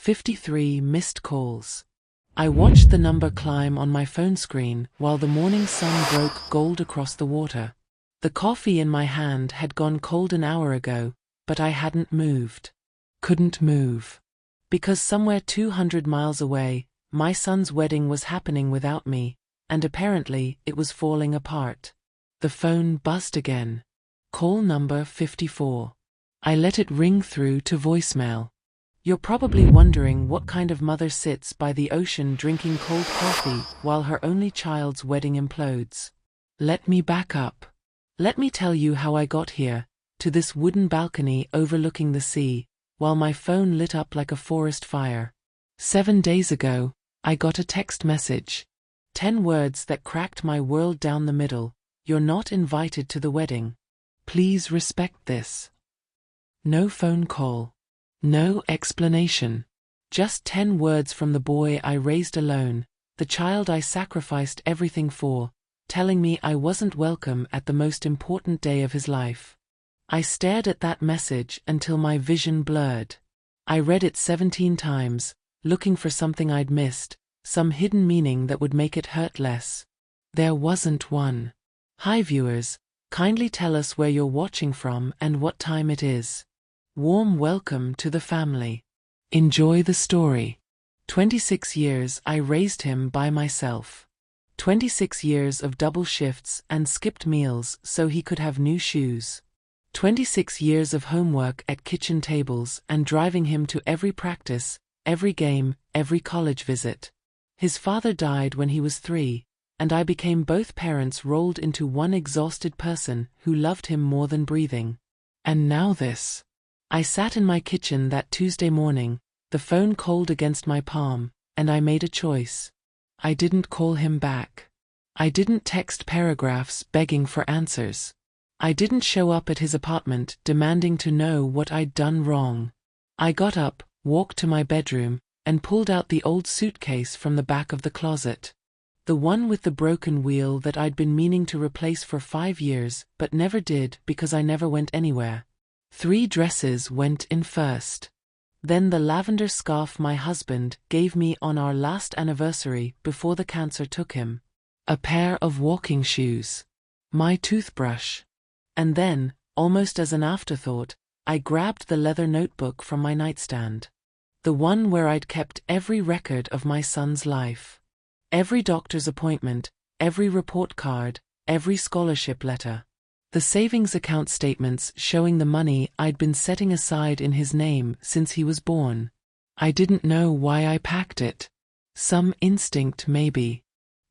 53 missed calls. I watched the number climb on my phone screen while the morning sun broke gold across the water. The coffee in my hand had gone cold an hour ago, but I hadn't moved. Couldn't move. Because somewhere 200 miles away, my son's wedding was happening without me, and apparently it was falling apart. The phone buzzed again. Call number 54. I let it ring through to voicemail. You're probably wondering what kind of mother sits by the ocean drinking cold coffee while her only child's wedding implodes. Let me back up. Let me tell you how I got here, to this wooden balcony overlooking the sea, while my phone lit up like a forest fire. 7 days ago, I got a text message. 10 words that cracked my world down the middle. You're not invited to the wedding. Please respect this. No phone call. No explanation. Just 10 words from the boy I raised alone, the child I sacrificed everything for, telling me I wasn't welcome at the most important day of his life. I stared at that message until my vision blurred. I read it 17 times, looking for something I'd missed, some hidden meaning that would make it hurt less. There wasn't one. Hi viewers, kindly tell us where you're watching from and what time it is. Warm welcome to the family. Enjoy the story. 26 years I raised him by myself. 26 years of double shifts and skipped meals so he could have new shoes. 26 years of homework at kitchen tables and driving him to every practice, every game, every college visit. His father died when he was 3, and I became both parents rolled into one exhausted person who loved him more than breathing. And now this. I sat in my kitchen that Tuesday morning, the phone cold against my palm, and I made a choice. I didn't call him back. I didn't text paragraphs begging for answers. I didn't show up at his apartment demanding to know what I'd done wrong. I got up, walked to my bedroom, and pulled out the old suitcase from the back of the closet. The one with the broken wheel that I'd been meaning to replace for 5 years but never did because I never went anywhere. 3 dresses went in first. Then the lavender scarf my husband gave me on our last anniversary before the cancer took him. A pair of walking shoes. My toothbrush. And then, almost as an afterthought, I grabbed the leather notebook from my nightstand. The one where I'd kept every record of my son's life. Every doctor's appointment, every report card, every scholarship letter. The savings account statements showing the money I'd been setting aside in his name since he was born. I didn't know why I packed it. Some instinct maybe.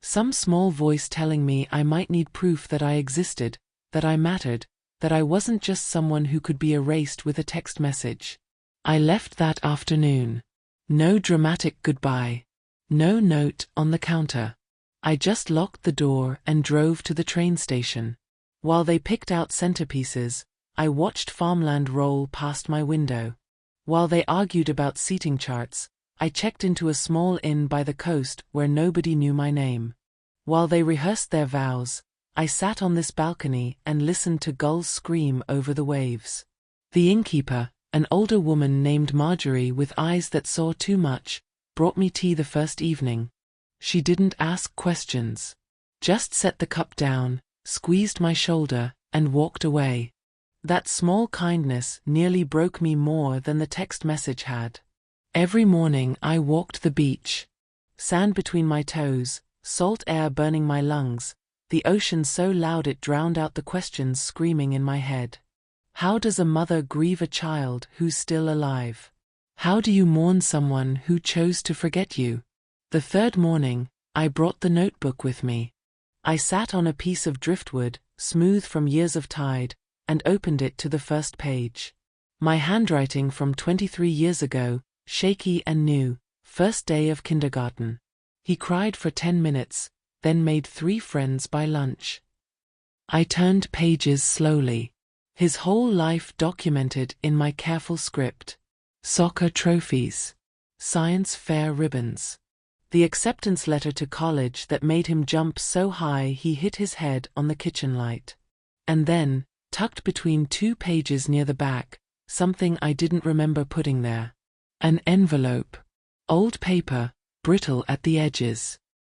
Some small voice telling me I might need proof that I existed, that I mattered, that I wasn't just someone who could be erased with a text message. I left that afternoon. No dramatic goodbye. No note on the counter. I just locked the door and drove to the train station. While they picked out centerpieces, I watched farmland roll past my window. While they argued about seating charts, I checked into a small inn by the coast where nobody knew my name. While they rehearsed their vows, I sat on this balcony and listened to gulls scream over the waves. The innkeeper, an older woman named Marjorie with eyes that saw too much, brought me tea the first evening. She didn't ask questions. Just set the cup down, squeezed my shoulder, and walked away. That small kindness nearly broke me more than the text message had. Every morning I walked the beach. Sand between my toes, salt air burning my lungs, the ocean so loud it drowned out the questions screaming in my head. How does a mother grieve a child who's still alive? How do you mourn someone who chose to forget you? The third morning, I brought the notebook with me. I sat on a piece of driftwood, smooth from years of tide, and opened it to the first page. My handwriting from 23 years ago, shaky and new, first day of kindergarten. He cried for 10 minutes, then made 3 friends by lunch. I turned pages slowly. His whole life documented in my careful script. Soccer trophies. Science fair ribbons. The acceptance letter to college that made him jump so high he hit his head on the kitchen light. And then, tucked between 2 pages near the back, something I didn't remember putting there. An envelope. Old paper, brittle at the edges.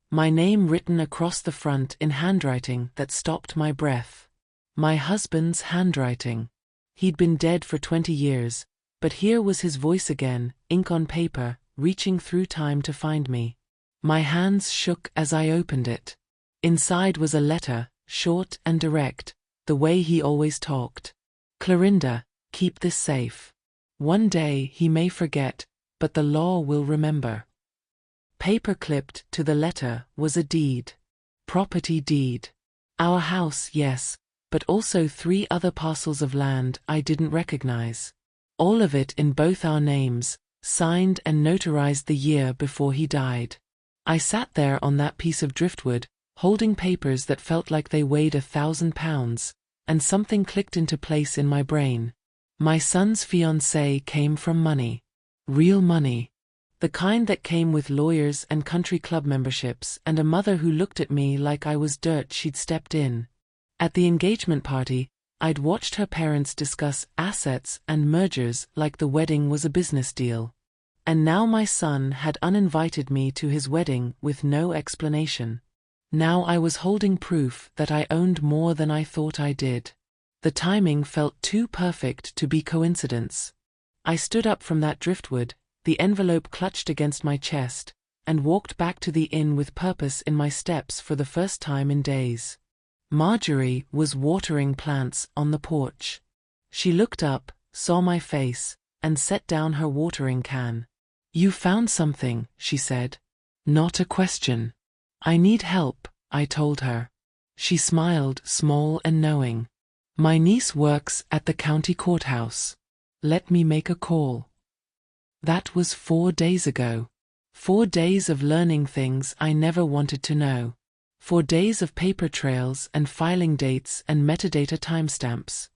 My name written across the front in handwriting that stopped my breath. My husband's handwriting. He'd been dead for 20 years, but here was his voice again, ink on paper, reaching through time to find me. My hands shook as I opened it. Inside was a letter, short and direct, the way he always talked. Clorinda, keep this safe. One day he may forget, but the law will remember. Paper clipped to the letter was a deed. Property deed. Our house, yes, but also 3 other parcels of land I didn't recognize. All of it in both our names, signed and notarized the year before he died. I sat there on that piece of driftwood, holding papers that felt like they weighed 1,000 pounds, and something clicked into place in my brain. My son's fiancée came from money. Real money. The kind that came with lawyers and country club memberships and a mother who looked at me like I was dirt she'd stepped in. At the engagement party, I'd watched her parents discuss assets and mergers like the wedding was a business deal. And now my son had uninvited me to his wedding with no explanation. Now I was holding proof that I owned more than I thought I did. The timing felt too perfect to be coincidence. I stood up from that driftwood, the envelope clutched against my chest, and walked back to the inn with purpose in my steps for the first time in days. Marjorie was watering plants on the porch. She looked up, saw my face, and set down her watering can. "You found something," she said. "Not a question." "I need help," I told her. She smiled, small and knowing. "My niece works at the county courthouse. Let me make a call." That was 4 days ago. 4 days of learning things I never wanted to know. 4 days of paper trails and filing dates and metadata timestamps.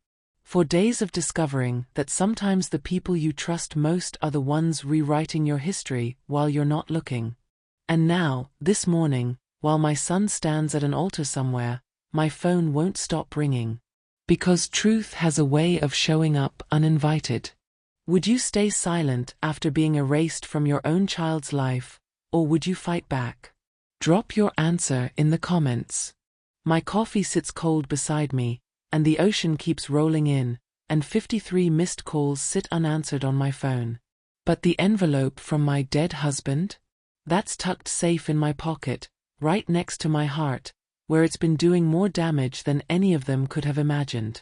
4 days of discovering that sometimes the people you trust most are the ones rewriting your history while you're not looking. And now, this morning, while my son stands at an altar somewhere, my phone won't stop ringing. Because truth has a way of showing up uninvited. Would you stay silent after being erased from your own child's life, or would you fight back? Drop your answer in the comments. My coffee sits cold beside me, and the ocean keeps rolling in, and 53 missed calls sit unanswered on my phone. But the envelope from my dead husband? That's tucked safe in my pocket, right next to my heart, where it's been doing more damage than any of them could have imagined.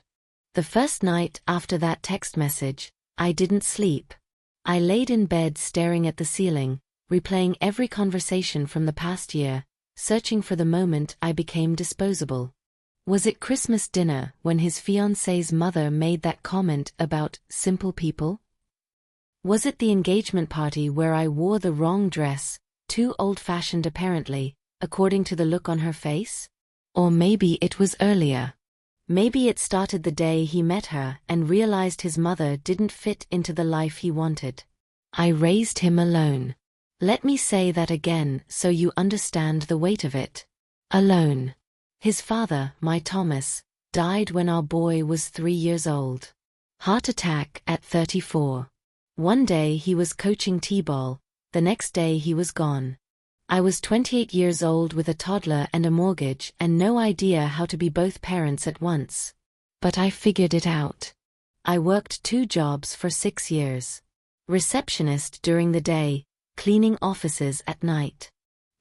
The first night after that text message, I didn't sleep. I laid in bed staring at the ceiling, replaying every conversation from the past year, searching for the moment I became disposable. Was it Christmas dinner when his fiancée's mother made that comment about simple people? Was it the engagement party where I wore the wrong dress, too old-fashioned apparently, according to the look on her face? Or maybe it was earlier. Maybe it started the day he met her and realized his mother didn't fit into the life he wanted. I raised him alone. Let me say that again so you understand the weight of it. Alone. His father, my Thomas, died when our boy was 3 years old. Heart attack at 34. One day he was coaching t-ball, the next day he was gone. I was 28 years old with a toddler and a mortgage and no idea how to be both parents at once. But I figured it out. I worked 2 jobs for 6 years. Receptionist during the day, cleaning offices at night.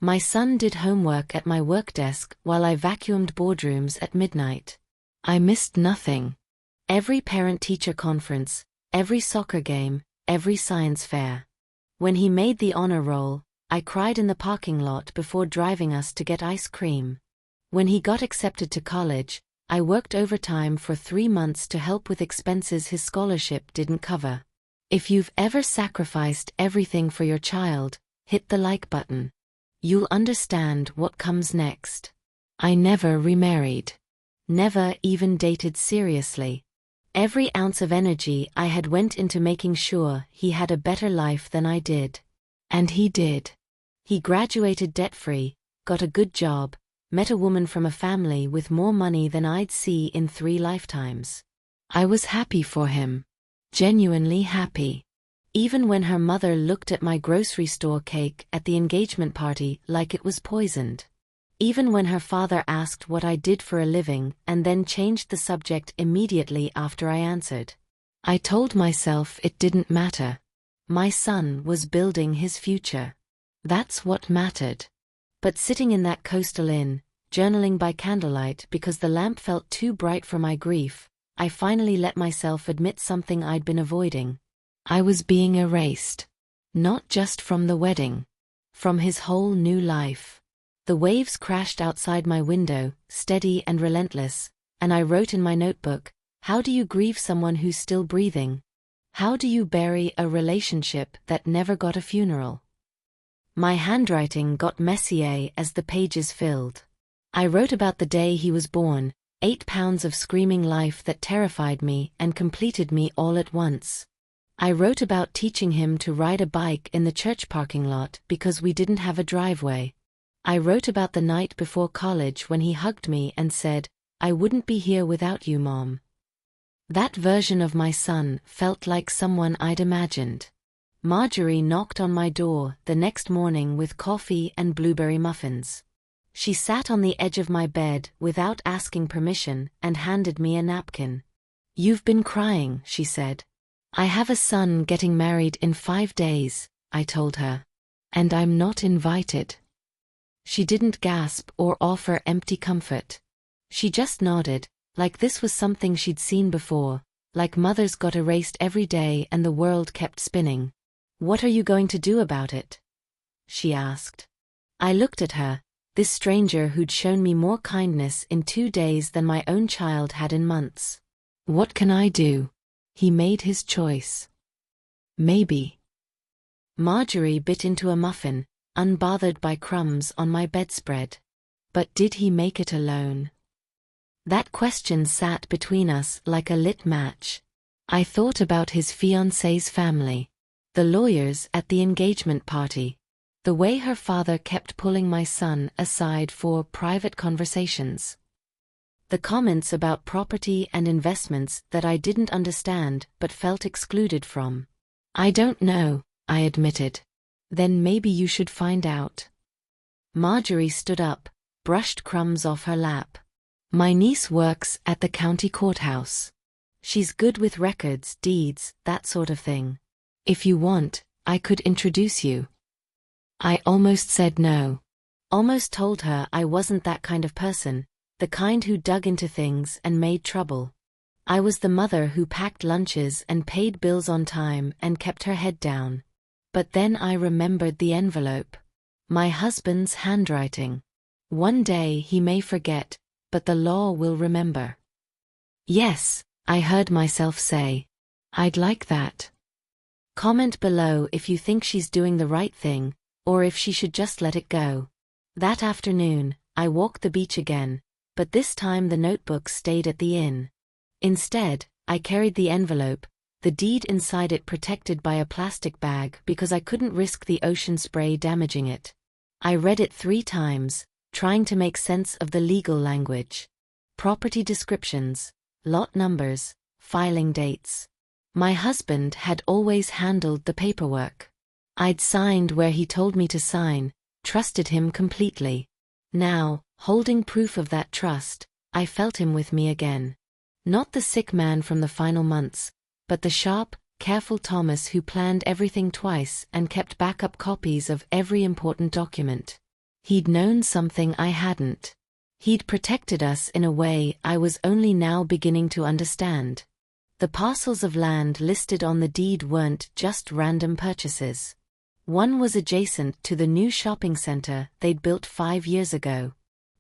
My son did homework at my work desk while I vacuumed boardrooms at midnight. I missed nothing. Every parent-teacher conference, every soccer game, every science fair. When he made the honor roll, I cried in the parking lot before driving us to get ice cream. When he got accepted to college, I worked overtime for 3 months to help with expenses his scholarship didn't cover. If you've ever sacrificed everything for your child, hit the like button. You'll understand what comes next. I never remarried. Never even dated seriously. Every ounce of energy I had went into making sure he had a better life than I did. And he did. He graduated debt-free, got a good job, met a woman from a family with more money than I'd see in 3 lifetimes. I was happy for him. Genuinely happy. Even when her mother looked at my grocery store cake at the engagement party like it was poisoned. Even when her father asked what I did for a living and then changed the subject immediately after I answered. I told myself it didn't matter. My son was building his future. That's what mattered. But sitting in that coastal inn, journaling by candlelight because the lamp felt too bright for my grief, I finally let myself admit something I'd been avoiding. I was being erased. Not just from the wedding. From his whole new life. The waves crashed outside my window, steady and relentless, and I wrote in my notebook, "How do you grieve someone who's still breathing? How do you bury a relationship that never got a funeral?" My handwriting got messier as the pages filled. I wrote about the day he was born, 8 pounds of screaming life that terrified me and completed me all at once. I wrote about teaching him to ride a bike in the church parking lot because we didn't have a driveway. I wrote about the night before college when he hugged me and said, "I wouldn't be here without you, Mom." That version of my son felt like someone I'd imagined. Marjorie knocked on my door the next morning with coffee and blueberry muffins. She sat on the edge of my bed without asking permission and handed me a napkin. "You've been crying," she said. "I have a son getting married in 5 days," I told her. "And I'm not invited." She didn't gasp or offer empty comfort. She just nodded, like this was something she'd seen before, like mothers got erased every day and the world kept spinning. "What are you going to do about it?" she asked. I looked at her, this stranger who'd shown me more kindness in 2 days than my own child had in months. "What can I do? He made his choice. Maybe." Marjorie bit into a muffin, unbothered by crumbs on my bedspread. But did he make it alone? That question sat between us like a lit match. I thought about his fiancée's family, the lawyers at the engagement party, the way her father kept pulling my son aside for private conversations. The comments about property and investments that I didn't understand but felt excluded from. "I don't know," I admitted. "Then maybe you should find out." Marjorie stood up, brushed crumbs off her lap. "My niece works at the county courthouse. She's good with records, deeds, that sort of thing. If you want, I could introduce you." I almost said no. Almost told her I wasn't that kind of person, the kind who dug into things and made trouble. I was the mother who packed lunches and paid bills on time and kept her head down. But then I remembered the envelope. My husband's handwriting. One day he may forget, but the law will remember. "Yes," I heard myself say. "I'd like that." Comment below if you think she's doing the right thing, or if she should just let it go. That afternoon, I walked the beach again, but this time the notebook stayed at the inn. Instead, I carried the envelope, the deed inside it protected by a plastic bag because I couldn't risk the ocean spray damaging it. I read it 3 times, trying to make sense of the legal language. Property descriptions, lot numbers, filing dates. My husband had always handled the paperwork. I'd signed where he told me to sign, trusted him completely. Now, holding proof of that trust, I felt him with me again. Not the sick man from the final months, but the sharp, careful Thomas who planned everything twice and kept backup copies of every important document. He'd known something I hadn't. He'd protected us in a way I was only now beginning to understand. The parcels of land listed on the deed weren't just random purchases. One was adjacent to the new shopping center they'd built 5 years ago.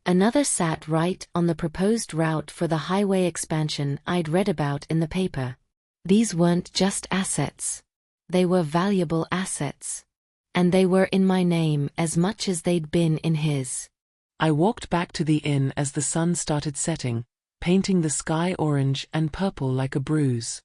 Another sat right on the proposed route for the highway expansion I'd read about in the paper. These weren't just assets. They were valuable assets. And they were in my name as much as they'd been in his. I walked back to the inn as the sun started setting, painting the sky orange and purple like a bruise.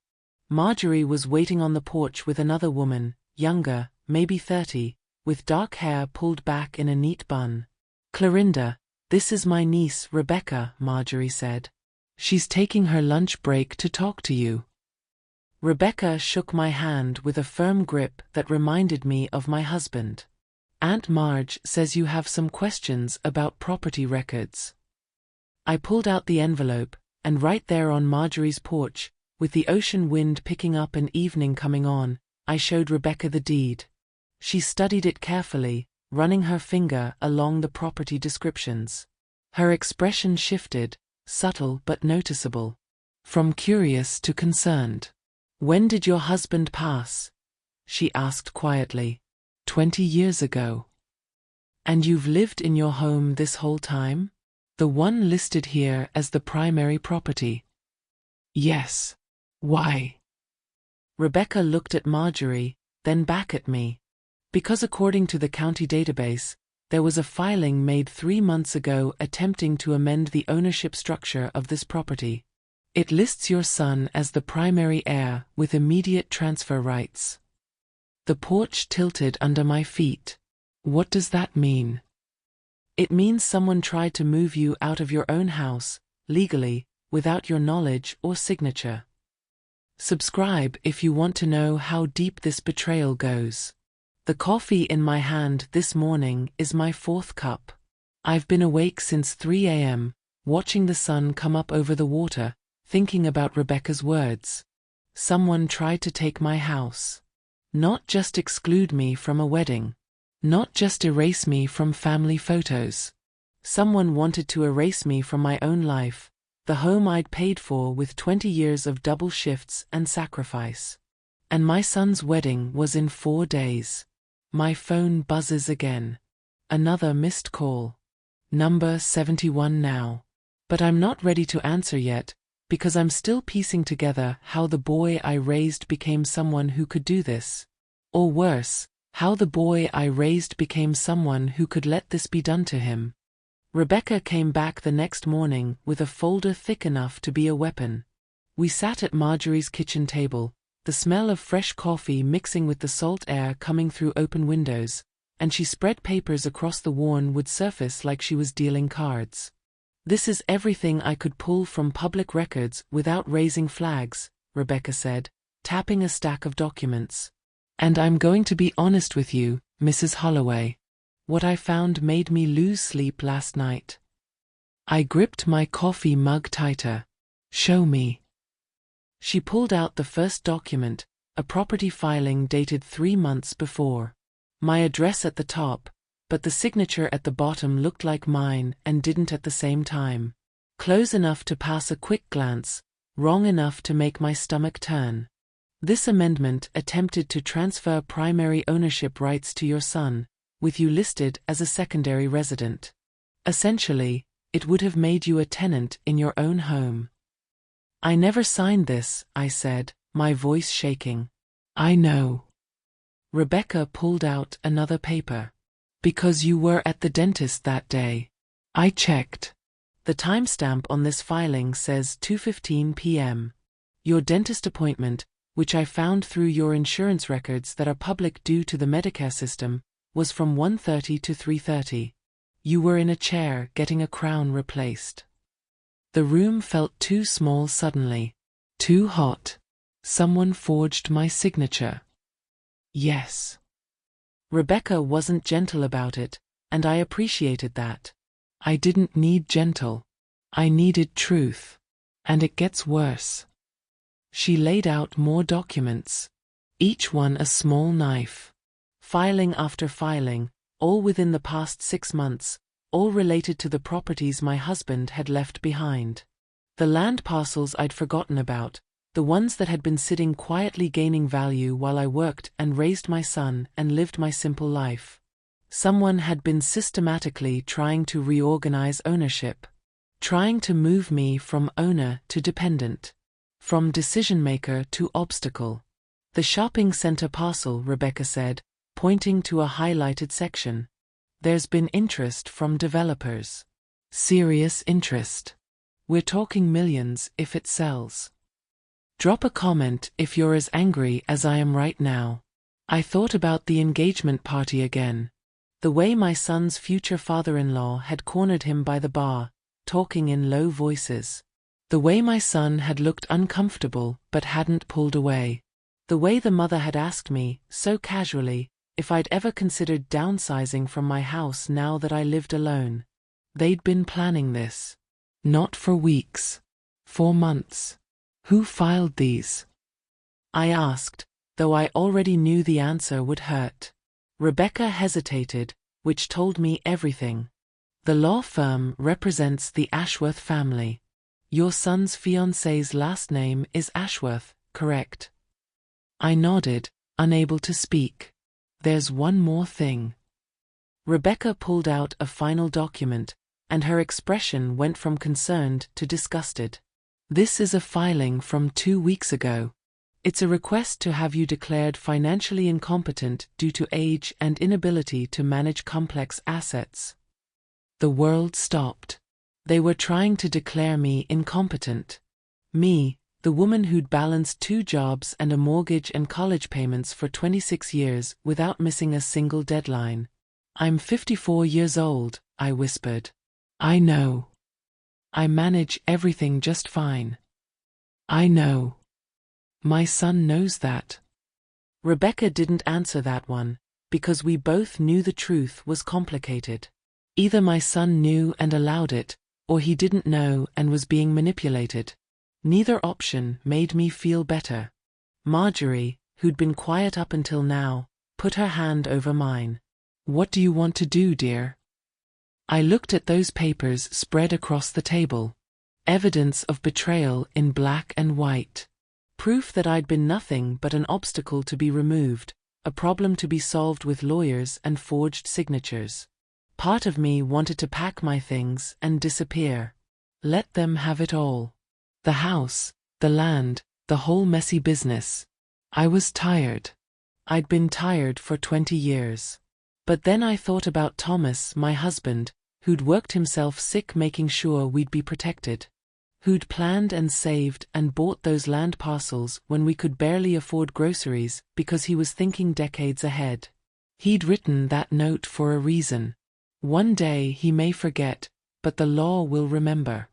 Marjorie was waiting on the porch with another woman, younger, maybe 30, with dark hair pulled back in a neat bun. "Clorinda, this is my niece Rebecca," Marjorie said. "She's taking her lunch break to talk to you." Rebecca shook my hand with a firm grip that reminded me of my husband. Aunt Marge says you have some questions about property records. I pulled out the envelope, and right there on Marjorie's porch, with the ocean wind picking up and evening coming on, I showed Rebecca the deed. She studied it carefully, running her finger along the property descriptions. Her expression shifted, subtle but noticeable. From curious to concerned. "When did your husband pass?" she asked quietly. 20 years ago. "And you've lived in your home this whole time? The one listed here as the primary property?" "Yes. Why?" Rebecca looked at Marjorie, then back at me. "Because according to the county database, there was a filing made 3 months ago attempting to amend the ownership structure of this property. It lists your son as the primary heir with immediate transfer rights." The porch tilted under my feet. "What does that mean?" "It means someone tried to move you out of your own house, legally, without your knowledge or signature." Subscribe if you want to know how deep this betrayal goes. The coffee in my hand this morning is my 4th cup. I've been awake since 3 a.m., watching the sun come up over the water, thinking about Rebecca's words. Someone tried to take my house. Not just exclude me from a wedding. Not just erase me from family photos. Someone wanted to erase me from my own life, the home I'd paid for with 20 years of double shifts and sacrifice. And my son's wedding was in 4 days. My phone buzzes again. Another missed call. Number 71 now. But I'm not ready to answer yet, because I'm still piecing together how the boy I raised became someone who could do this. Or worse, how the boy I raised became someone who could let this be done to him. Rebecca came back the next morning with a folder thick enough to be a weapon. We sat at Marjorie's kitchen table, the smell of fresh coffee mixing with the salt air coming through open windows, and she spread papers across the worn wood surface like she was dealing cards. "This is everything I could pull from public records without raising flags," Rebecca said, tapping a stack of documents. "And I'm going to be honest with you, Mrs. Holloway. What I found made me lose sleep last night." I gripped my coffee mug tighter. "Show me." She pulled out the first document, a property filing dated 3 months before. My address at the top, but the signature at the bottom looked like mine and didn't at the same time. Close enough to pass a quick glance, wrong enough to make my stomach turn. "This amendment attempted to transfer primary ownership rights to your son, with you listed as a secondary resident. Essentially, it would have made you a tenant in your own home." "I never signed this," I said, my voice shaking. "I know." Rebecca pulled out another paper. "Because you were at the dentist that day. I checked. The timestamp on this filing says 2:15 p.m. Your dentist appointment, which I found through your insurance records that are public due to the Medicare system, was from 1:30 to 3:30. You were in a chair getting a crown replaced." The room felt too small suddenly. Too hot. Someone forged my signature. Yes. Rebecca wasn't gentle about it, and I appreciated that. I didn't need gentle. I needed truth. And it gets worse. She laid out more documents. Each one a small knife. Filing after filing, all within the past 6 months, all related to the properties my husband had left behind. The land parcels I'd forgotten about, the ones that had been sitting quietly gaining value while I worked and raised my son and lived my simple life. Someone had been systematically trying to reorganize ownership. Trying to move me from owner to dependent. From decision-maker to obstacle. "The shopping center parcel," Rebecca said, pointing to a highlighted section. "There's been interest from developers. Serious interest. We're talking millions if it sells. Drop a comment if you're as angry as I am right now." I thought about the engagement party again. The way my son's future father-in-law had cornered him by the bar, talking in low voices. The way my son had looked uncomfortable but hadn't pulled away. The way the mother had asked me, so casually, if I'd ever considered downsizing from my house now that I lived alone. They'd been planning this. Not for weeks. For months. Who filed these? I asked, though I already knew the answer would hurt. Rebecca hesitated, which told me everything. The law firm represents the Ashworth family. Your son's fiancée's last name is Ashworth, correct? I nodded, unable to speak. There's one more thing. Rebecca pulled out a final document, and her expression went from concerned to disgusted. This is a filing from 2 weeks ago. It's a request to have you declared financially incompetent due to age and inability to manage complex assets. The world stopped. They were trying to declare me incompetent. Me, the woman who'd balanced 2 jobs and a mortgage and college payments for 26 years without missing a single deadline. I'm 54 years old, I whispered. I know. I manage everything just fine. I know. My son knows that. Rebecca didn't answer that one, because we both knew the truth was complicated. Either my son knew and allowed it, or he didn't know and was being manipulated. Neither option made me feel better. Marjorie, who'd been quiet up until now, put her hand over mine. What do you want to do, dear? I looked at those papers spread across the table. Evidence of betrayal in black and white. Proof that I'd been nothing but an obstacle to be removed, a problem to be solved with lawyers and forged signatures. Part of me wanted to pack my things and disappear. Let them have it all. The house, the land, the whole messy business. I was tired. I'd been tired for 20 years. But then I thought about Thomas, my husband, who'd worked himself sick making sure we'd be protected. Who'd planned and saved and bought those land parcels when we could barely afford groceries because he was thinking decades ahead. He'd written that note for a reason. One day he may forget, but the law will remember.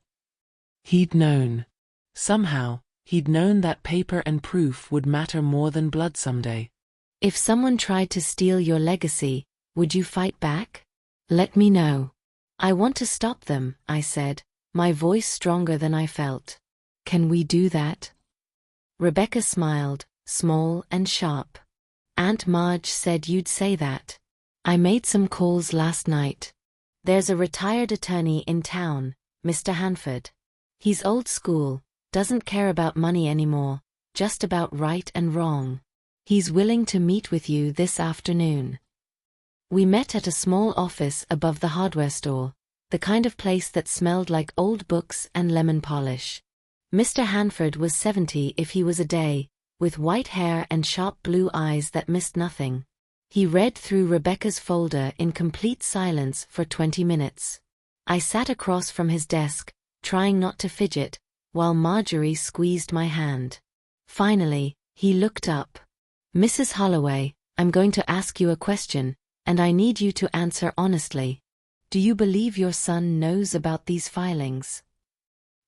He'd known. Somehow, he'd known that paper and proof would matter more than blood someday. If someone tried to steal your legacy, would you fight back? Let me know. I want to stop them, I said, my voice stronger than I felt. Can we do that? Rebecca smiled, small and sharp. Aunt Marge said you'd say that. I made some calls last night. There's a retired attorney in town, Mr. Hanford. He's old school, doesn't care about money anymore, just about right and wrong. He's willing to meet with you this afternoon. We met at a small office above the hardware store, the kind of place that smelled like old books and lemon polish. Mr. Hanford was 70 if he was a day, with white hair and sharp blue eyes that missed nothing. He read through Rebecca's folder in complete silence for 20 minutes. I sat across from his desk, trying not to fidget, while Marjorie squeezed my hand. Finally, he looked up. Mrs. Holloway, I'm going to ask you a question, and I need you to answer honestly. Do you believe your son knows about these filings?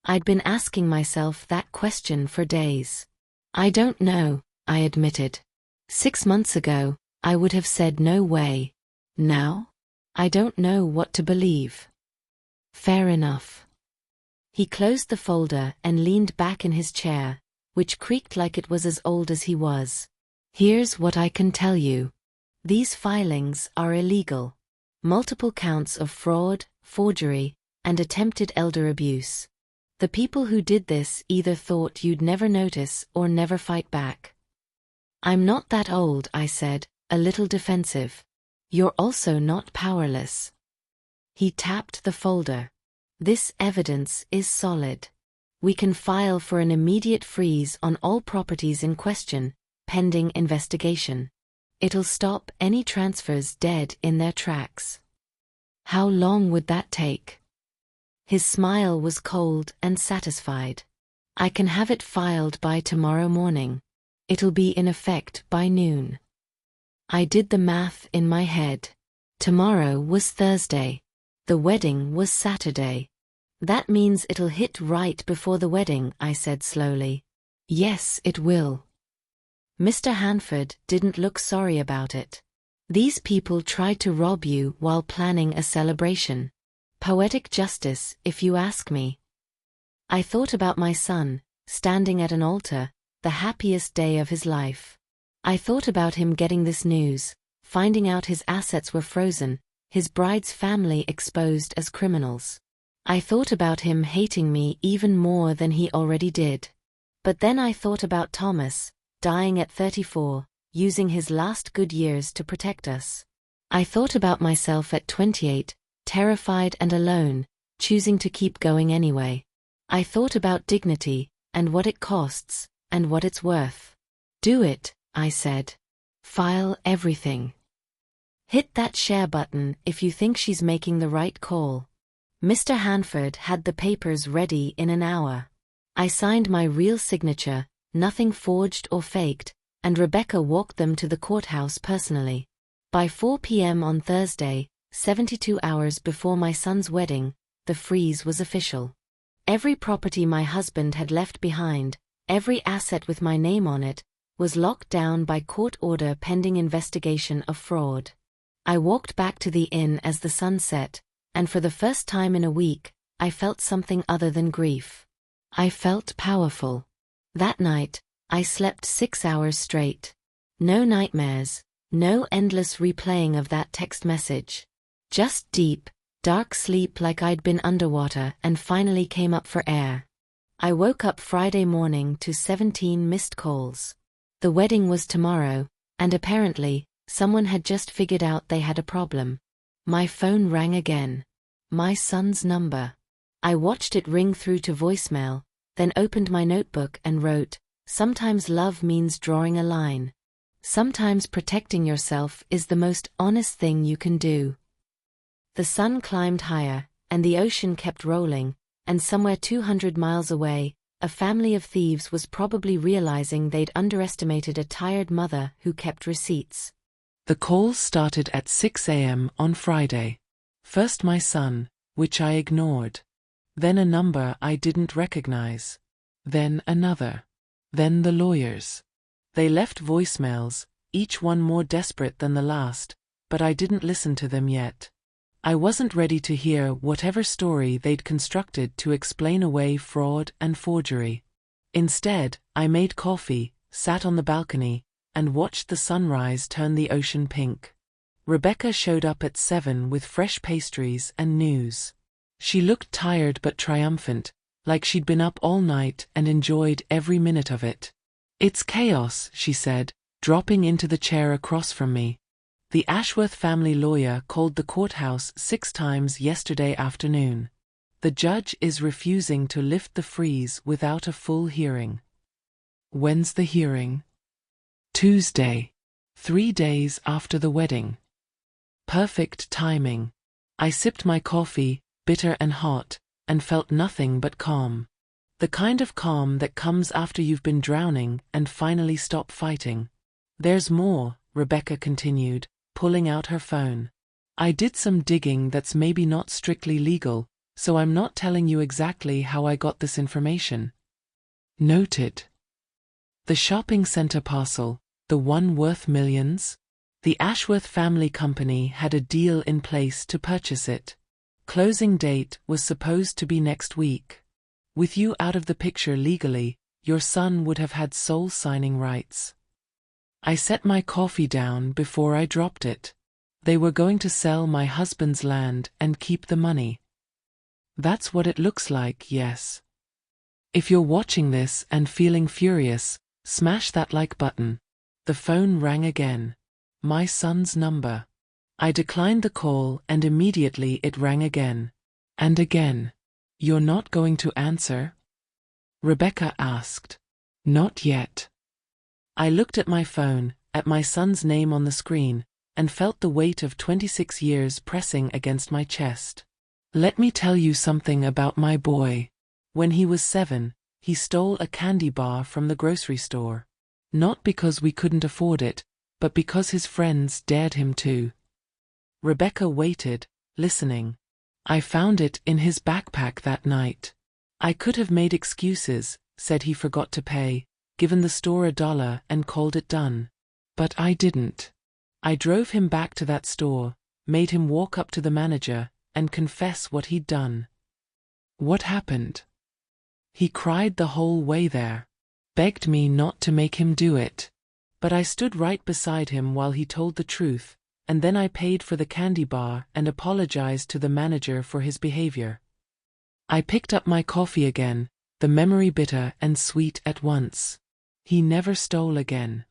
I'd been asking myself that question for days. I don't know, I admitted. 6 months ago, I would have said no way. Now? I don't know what to believe. Fair enough. He closed the folder and leaned back in his chair, which creaked like it was as old as he was. Here's what I can tell you. These filings are illegal. Multiple counts of fraud, forgery, and attempted elder abuse. The people who did this either thought you'd never notice or never fight back. I'm not that old, I said, a little defensive. You're also not powerless. He tapped the folder. This evidence is solid. We can file for an immediate freeze on all properties in question, pending investigation. It'll stop any transfers dead in their tracks. How long would that take? His smile was cold and satisfied. I can have it filed by tomorrow morning. It'll be in effect by noon. I did the math in my head. Tomorrow was Thursday. The wedding was Saturday. That means it'll hit right before the wedding, I said slowly. Yes, it will. Mr. Hanford didn't look sorry about it. These people tried to rob you while planning a celebration. Poetic justice, if you ask me. I thought about my son, standing at an altar, the happiest day of his life. I thought about him getting this news, finding out his assets were frozen, his bride's family exposed as criminals. I thought about him hating me even more than he already did. But then I thought about Thomas, dying at 34, using his last good years to protect us. I thought about myself at 28, terrified and alone, choosing to keep going anyway. I thought about dignity, and what it costs, and what it's worth. Do it, I said. File everything. Hit that share button if you think she's making the right call. Mr. Hanford had the papers ready in an hour. I signed my real signature, nothing forged or faked, and Rebecca walked them to the courthouse personally. By 4 p.m. on Thursday, 72 hours before my son's wedding, the freeze was official. Every property my husband had left behind, every asset with my name on it, was locked down by court order pending investigation of fraud. I walked back to the inn as the sun set, and for the first time in a week, I felt something other than grief. I felt powerful. That night, I slept 6 hours straight. No nightmares, no endless replaying of that text message. Just deep, dark sleep like I'd been underwater and finally came up for air. I woke up Friday morning to 17 missed calls. The wedding was tomorrow, and apparently, someone had just figured out they had a problem. My phone rang again. My son's number. I watched it ring through to voicemail, then opened my notebook and wrote, "Sometimes love means drawing a line. Sometimes protecting yourself is the most honest thing you can do." The sun climbed higher, and the ocean kept rolling, and somewhere 200 miles away, a family of thieves was probably realizing they'd underestimated a tired mother who kept receipts. The calls started at 6 a.m. on Friday. First my son, which I ignored. Then a number I didn't recognize. Then another. Then the lawyers. They left voicemails, each one more desperate than the last, but I didn't listen to them yet. I wasn't ready to hear whatever story they'd constructed to explain away fraud and forgery. Instead, I made coffee, sat on the balcony, and watched the sunrise turn the ocean pink. Rebecca showed up at 7 with fresh pastries and news. She looked tired but triumphant, like she'd been up all night and enjoyed every minute of it. "It's chaos," she said, dropping into the chair across from me. "The Ashworth family lawyer called the courthouse 6 times yesterday afternoon. The judge is refusing to lift the freeze without a full hearing." "When's the hearing?" "Tuesday. 3 days after the wedding." Perfect timing. I sipped my coffee, bitter and hot, and felt nothing but calm. The kind of calm that comes after you've been drowning and finally stop fighting. "There's more," Rebecca continued, pulling out her phone. "I did some digging that's maybe not strictly legal, so I'm not telling you exactly how I got this information." Noted. The shopping center parcel, the one worth millions? The Ashworth family company had a deal in place to purchase it. Closing date was supposed to be next week. With you out of the picture legally, your son would have had sole signing rights. I set my coffee down before I dropped it. They were going to sell my husband's land and keep the money. That's what it looks like, yes. If you're watching this and feeling furious, smash that like button. The phone rang again. My son's number. I declined the call and immediately it rang again. And again. "You're not going to answer?" Rebecca asked. "Not yet." I looked at my phone, at my son's name on the screen, and felt the weight of 26 years pressing against my chest. Let me tell you something about my boy. When he was 7, he stole a candy bar from the grocery store. Not because we couldn't afford it, but because his friends dared him to. Rebecca waited, listening. "I found it in his backpack that night. I could have made excuses, said he forgot to pay, given the store $1 and called it done. But I didn't. I drove him back to that store, made him walk up to the manager, and confess what he'd done. What happened? He cried the whole way there. Begged me not to make him do it. But I stood right beside him while he told the truth, and then I paid for the candy bar and apologized to the manager for his behavior. I picked up my coffee again, the memory bitter and sweet at once. He never stole again.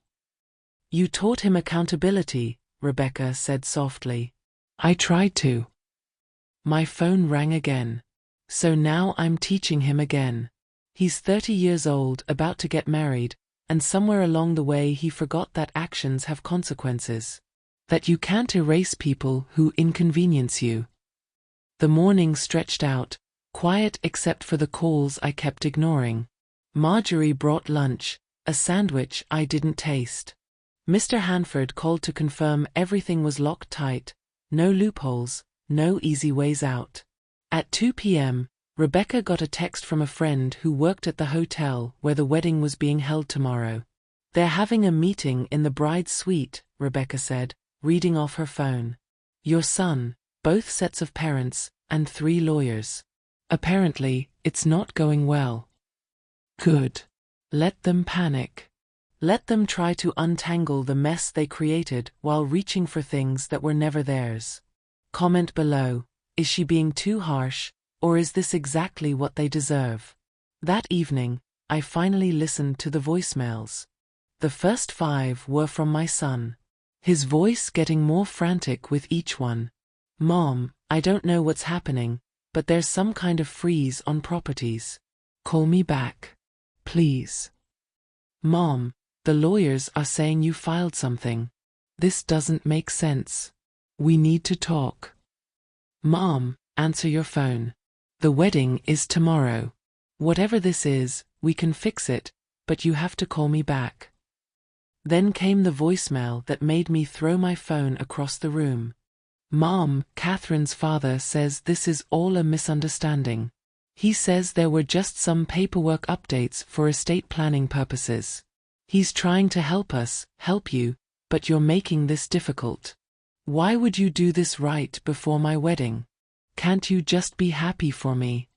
You taught him accountability, Rebecca said softly. I tried to. My phone rang again. So now I'm teaching him again. He's 30 years old, about to get married, and somewhere along the way he forgot that actions have consequences. That you can't erase people who inconvenience you. The morning stretched out, quiet except for the calls I kept ignoring. Marjorie brought lunch, a sandwich I didn't taste. Mr. Hanford called to confirm everything was locked tight, no loopholes, no easy ways out. At 2 p.m., Rebecca got a text from a friend who worked at the hotel where the wedding was being held tomorrow. They're having a meeting in the bride's suite, Rebecca said, reading off her phone. Your son, both sets of parents, and 3 lawyers. Apparently, it's not going well. Good. Let them panic. Let them try to untangle the mess they created while reaching for things that were never theirs. Comment below, is she being too harsh, or is this exactly what they deserve? That evening, I finally listened to the voicemails. The first 5 were from my son. His voice getting more frantic with each one. Mom, I don't know what's happening, but there's some kind of freeze on properties. Call me back. Please. Mom, the lawyers are saying you filed something. This doesn't make sense. We need to talk. Mom, answer your phone. The wedding is tomorrow. Whatever this is, we can fix it, but you have to call me back. Then came the voicemail that made me throw my phone across the room. Mom, Catherine's father says this is all a misunderstanding. He says there were just some paperwork updates for estate planning purposes. He's trying to help us, help you, but you're making this difficult. Why would you do this right before my wedding? Can't you just be happy for me?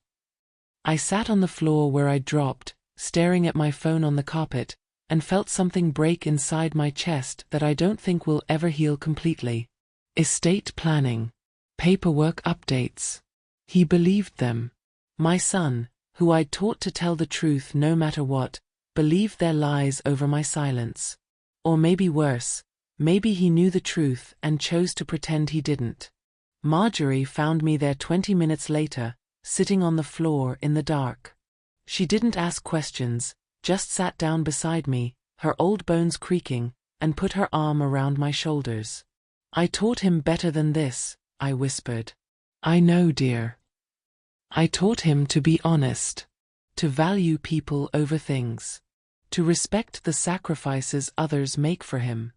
I sat on the floor where I dropped, staring at my phone on the carpet, and felt something break inside my chest that I don't think will ever heal completely. Estate planning. Paperwork updates. He believed them. My son, who I'd taught to tell the truth no matter what, believed their lies over my silence. Or maybe worse, maybe he knew the truth and chose to pretend he didn't. Marjorie found me there 20 minutes later, sitting on the floor in the dark. She didn't ask questions, just sat down beside me, her old bones creaking, and put her arm around my shoulders. I taught him better than this, I whispered. I know, dear. I taught him to be honest, to value people over things, to respect the sacrifices others make for him.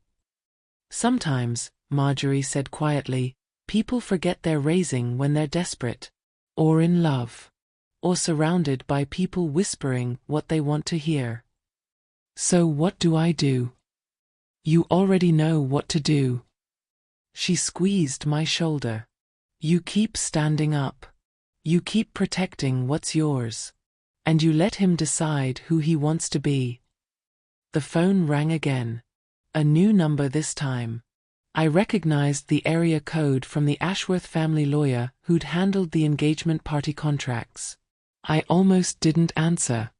Sometimes, Marjorie said quietly, people forget they're raising when they're desperate, or in love, or surrounded by people whispering what they want to hear. So what do I do? You already know what to do. She squeezed my shoulder. You keep standing up. You keep protecting what's yours. And you let him decide who he wants to be. The phone rang again. A new number this time. I recognized the area code from the Ashworth family lawyer who'd handled the engagement party contracts. I almost didn't answer.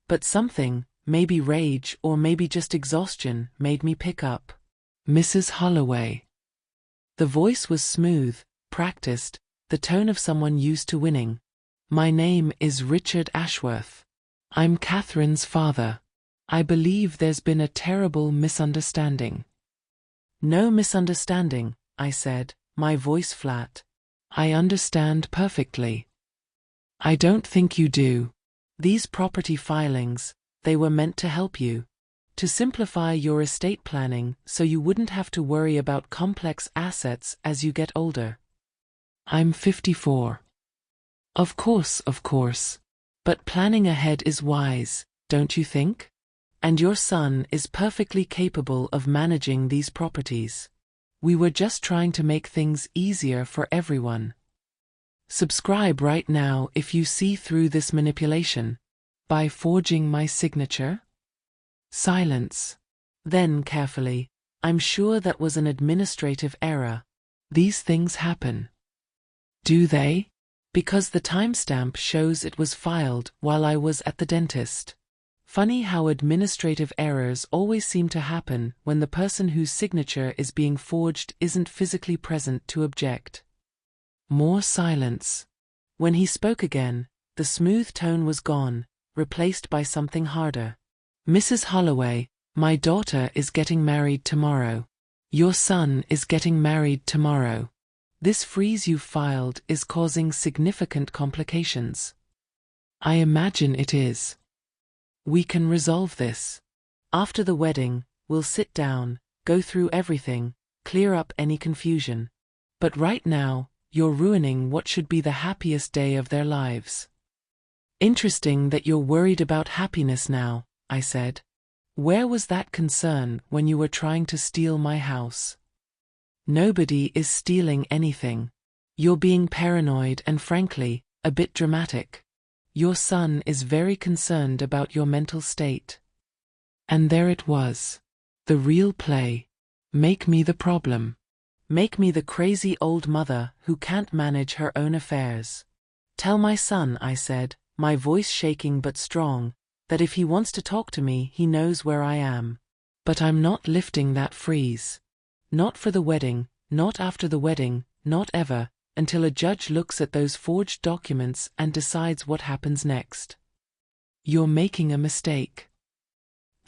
But something, maybe rage or maybe just exhaustion, made me pick up. Mrs. Holloway. The voice was smooth, practiced, the tone of someone used to winning. My name is Richard Ashworth. I'm Catherine's father. I believe there's been a terrible misunderstanding. No misunderstanding, I said, my voice flat. I understand perfectly. I don't think you do. These property filings, they were meant to help you. To simplify your estate planning so you wouldn't have to worry about complex assets as you get older. I'm 54. Of course. But planning ahead is wise, don't you think? And your son is perfectly capable of managing these properties. We were just trying to make things easier for everyone. Subscribe right now if you see through this manipulation. By forging my signature? Silence. Then carefully, I'm sure that was an administrative error. These things happen. Do they? Because the timestamp shows it was filed while I was at the dentist. Funny how administrative errors always seem to happen when the person whose signature is being forged isn't physically present to object. More silence. When he spoke again, the smooth tone was gone, replaced by something harder. Mrs. Holloway, my daughter is getting married tomorrow. Your son is getting married tomorrow. This freeze you filed is causing significant complications. I imagine it is. We can resolve this. After the wedding, we'll sit down, go through everything, clear up any confusion. But right now, you're ruining what should be the happiest day of their lives. Interesting that you're worried about happiness now, I said. Where was that concern when you were trying to steal my house? Nobody is stealing anything. You're being paranoid and frankly, a bit dramatic. Your son is very concerned about your mental state. And there it was. The real play. Make me the problem. Make me the crazy old mother who can't manage her own affairs. Tell my son, I said, my voice shaking but strong, that if he wants to talk to me, he knows where I am. But I'm not lifting that freeze. Not for the wedding, not after the wedding, not ever, until a judge looks at those forged documents and decides what happens next. You're making a mistake.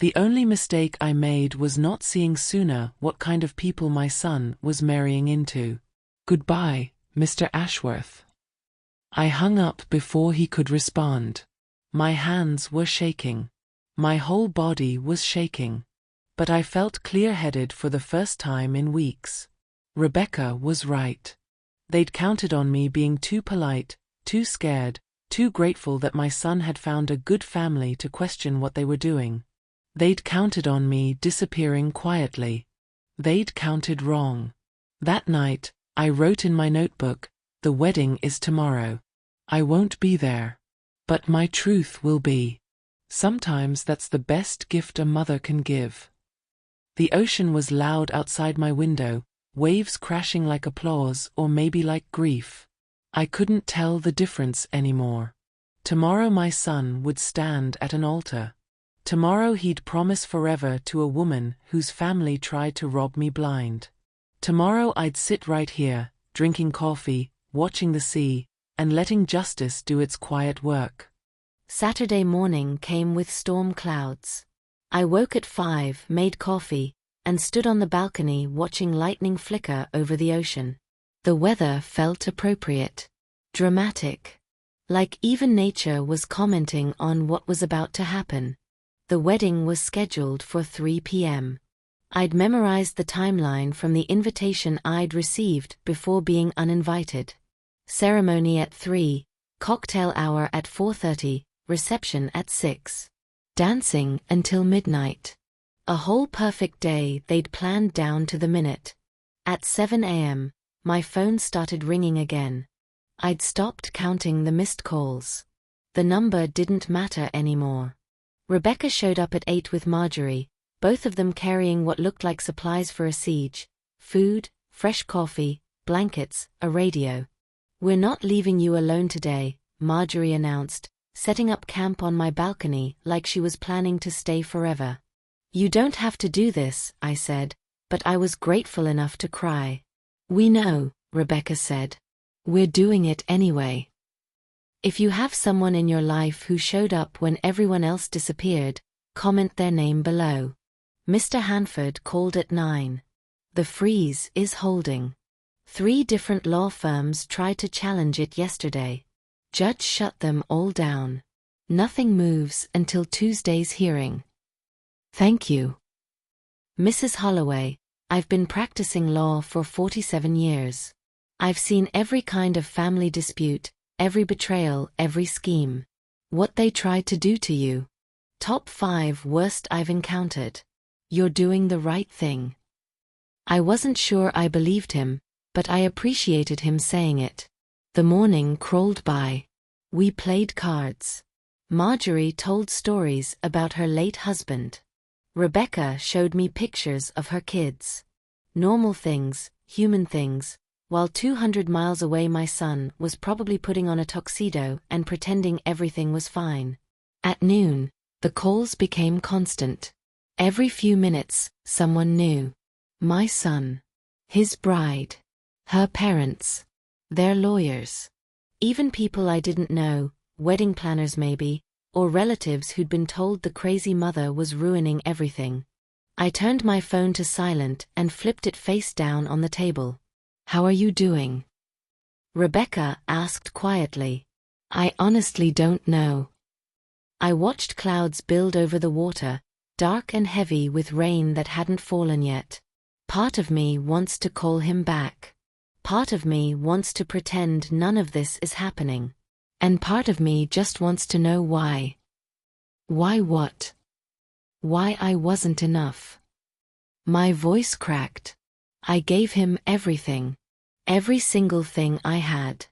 The only mistake I made was not seeing sooner what kind of people my son was marrying into. Goodbye, Mr. Ashworth. I hung up before he could respond. My hands were shaking. My whole body was shaking. But I felt clear-headed for the first time in weeks. Rebecca was right. They'd counted on me being too polite, too scared, too grateful that my son had found a good family to question what they were doing. They'd counted on me disappearing quietly. They'd counted wrong. That night, I wrote in my notebook, "The wedding is tomorrow. I won't be there. But my truth will be." Sometimes that's the best gift a mother can give. The ocean was loud outside my window, waves crashing like applause or maybe like grief. I couldn't tell the difference anymore. Tomorrow my son would stand at an altar. Tomorrow he'd promise forever to a woman whose family tried to rob me blind. Tomorrow I'd sit right here, drinking coffee, watching the sea, and letting justice do its quiet work. Saturday morning came with storm clouds. I woke at 5, made coffee, and stood on the balcony watching lightning flicker over the ocean. The weather felt appropriate. Dramatic. Like even nature was commenting on what was about to happen. The wedding was scheduled for 3 p.m. I'd memorized the timeline from the invitation I'd received before being uninvited. Ceremony at 3, cocktail hour at 4:30, reception at 6. Dancing until midnight. A whole perfect day they'd planned down to the minute. At 7 a.m., my phone started ringing again. I'd stopped counting the missed calls. The number didn't matter anymore. Rebecca showed up at 8 with Marjorie, both of them carrying what looked like supplies for a siege: food, fresh coffee, blankets, a radio. "We're not leaving you alone today," Marjorie announced, setting up camp on my balcony like she was planning to stay forever. "You don't have to do this," I said, but I was grateful enough to cry. "We know," Rebecca said. "We're doing it anyway." If you have someone in your life who showed up when everyone else disappeared, comment their name below. Mr. Hanford called at 9. The freeze is holding. 3 different law firms tried to challenge it yesterday. Judge shut them all down. Nothing moves until Tuesday's hearing. Thank you. Mrs. Holloway, I've been practicing law for 47 years. I've seen every kind of family dispute, every betrayal, every scheme. What they tried to do to you. Top 5 worst I've encountered. You're doing the right thing. I wasn't sure I believed him, but I appreciated him saying it. The morning crawled by. We played cards. Marjorie told stories about her late husband. Rebecca showed me pictures of her kids. Normal things, human things, while 200 miles away my son was probably putting on a tuxedo and pretending everything was fine. At noon, the calls became constant. Every few minutes, someone new. My son. His bride. Her parents. Their lawyers. Even people I didn't know, wedding planners maybe, or relatives who'd been told the crazy mother was ruining everything. I turned my phone to silent and flipped it face down on the table. "How are you doing?" Rebecca asked quietly. "I honestly don't know." I watched clouds build over the water, dark and heavy with rain that hadn't fallen yet. Part of me wants to call him back. Part of me wants to pretend none of this is happening. And part of me just wants to know why. Why what? Why I wasn't enough. My voice cracked. I gave him everything. Every single thing I had.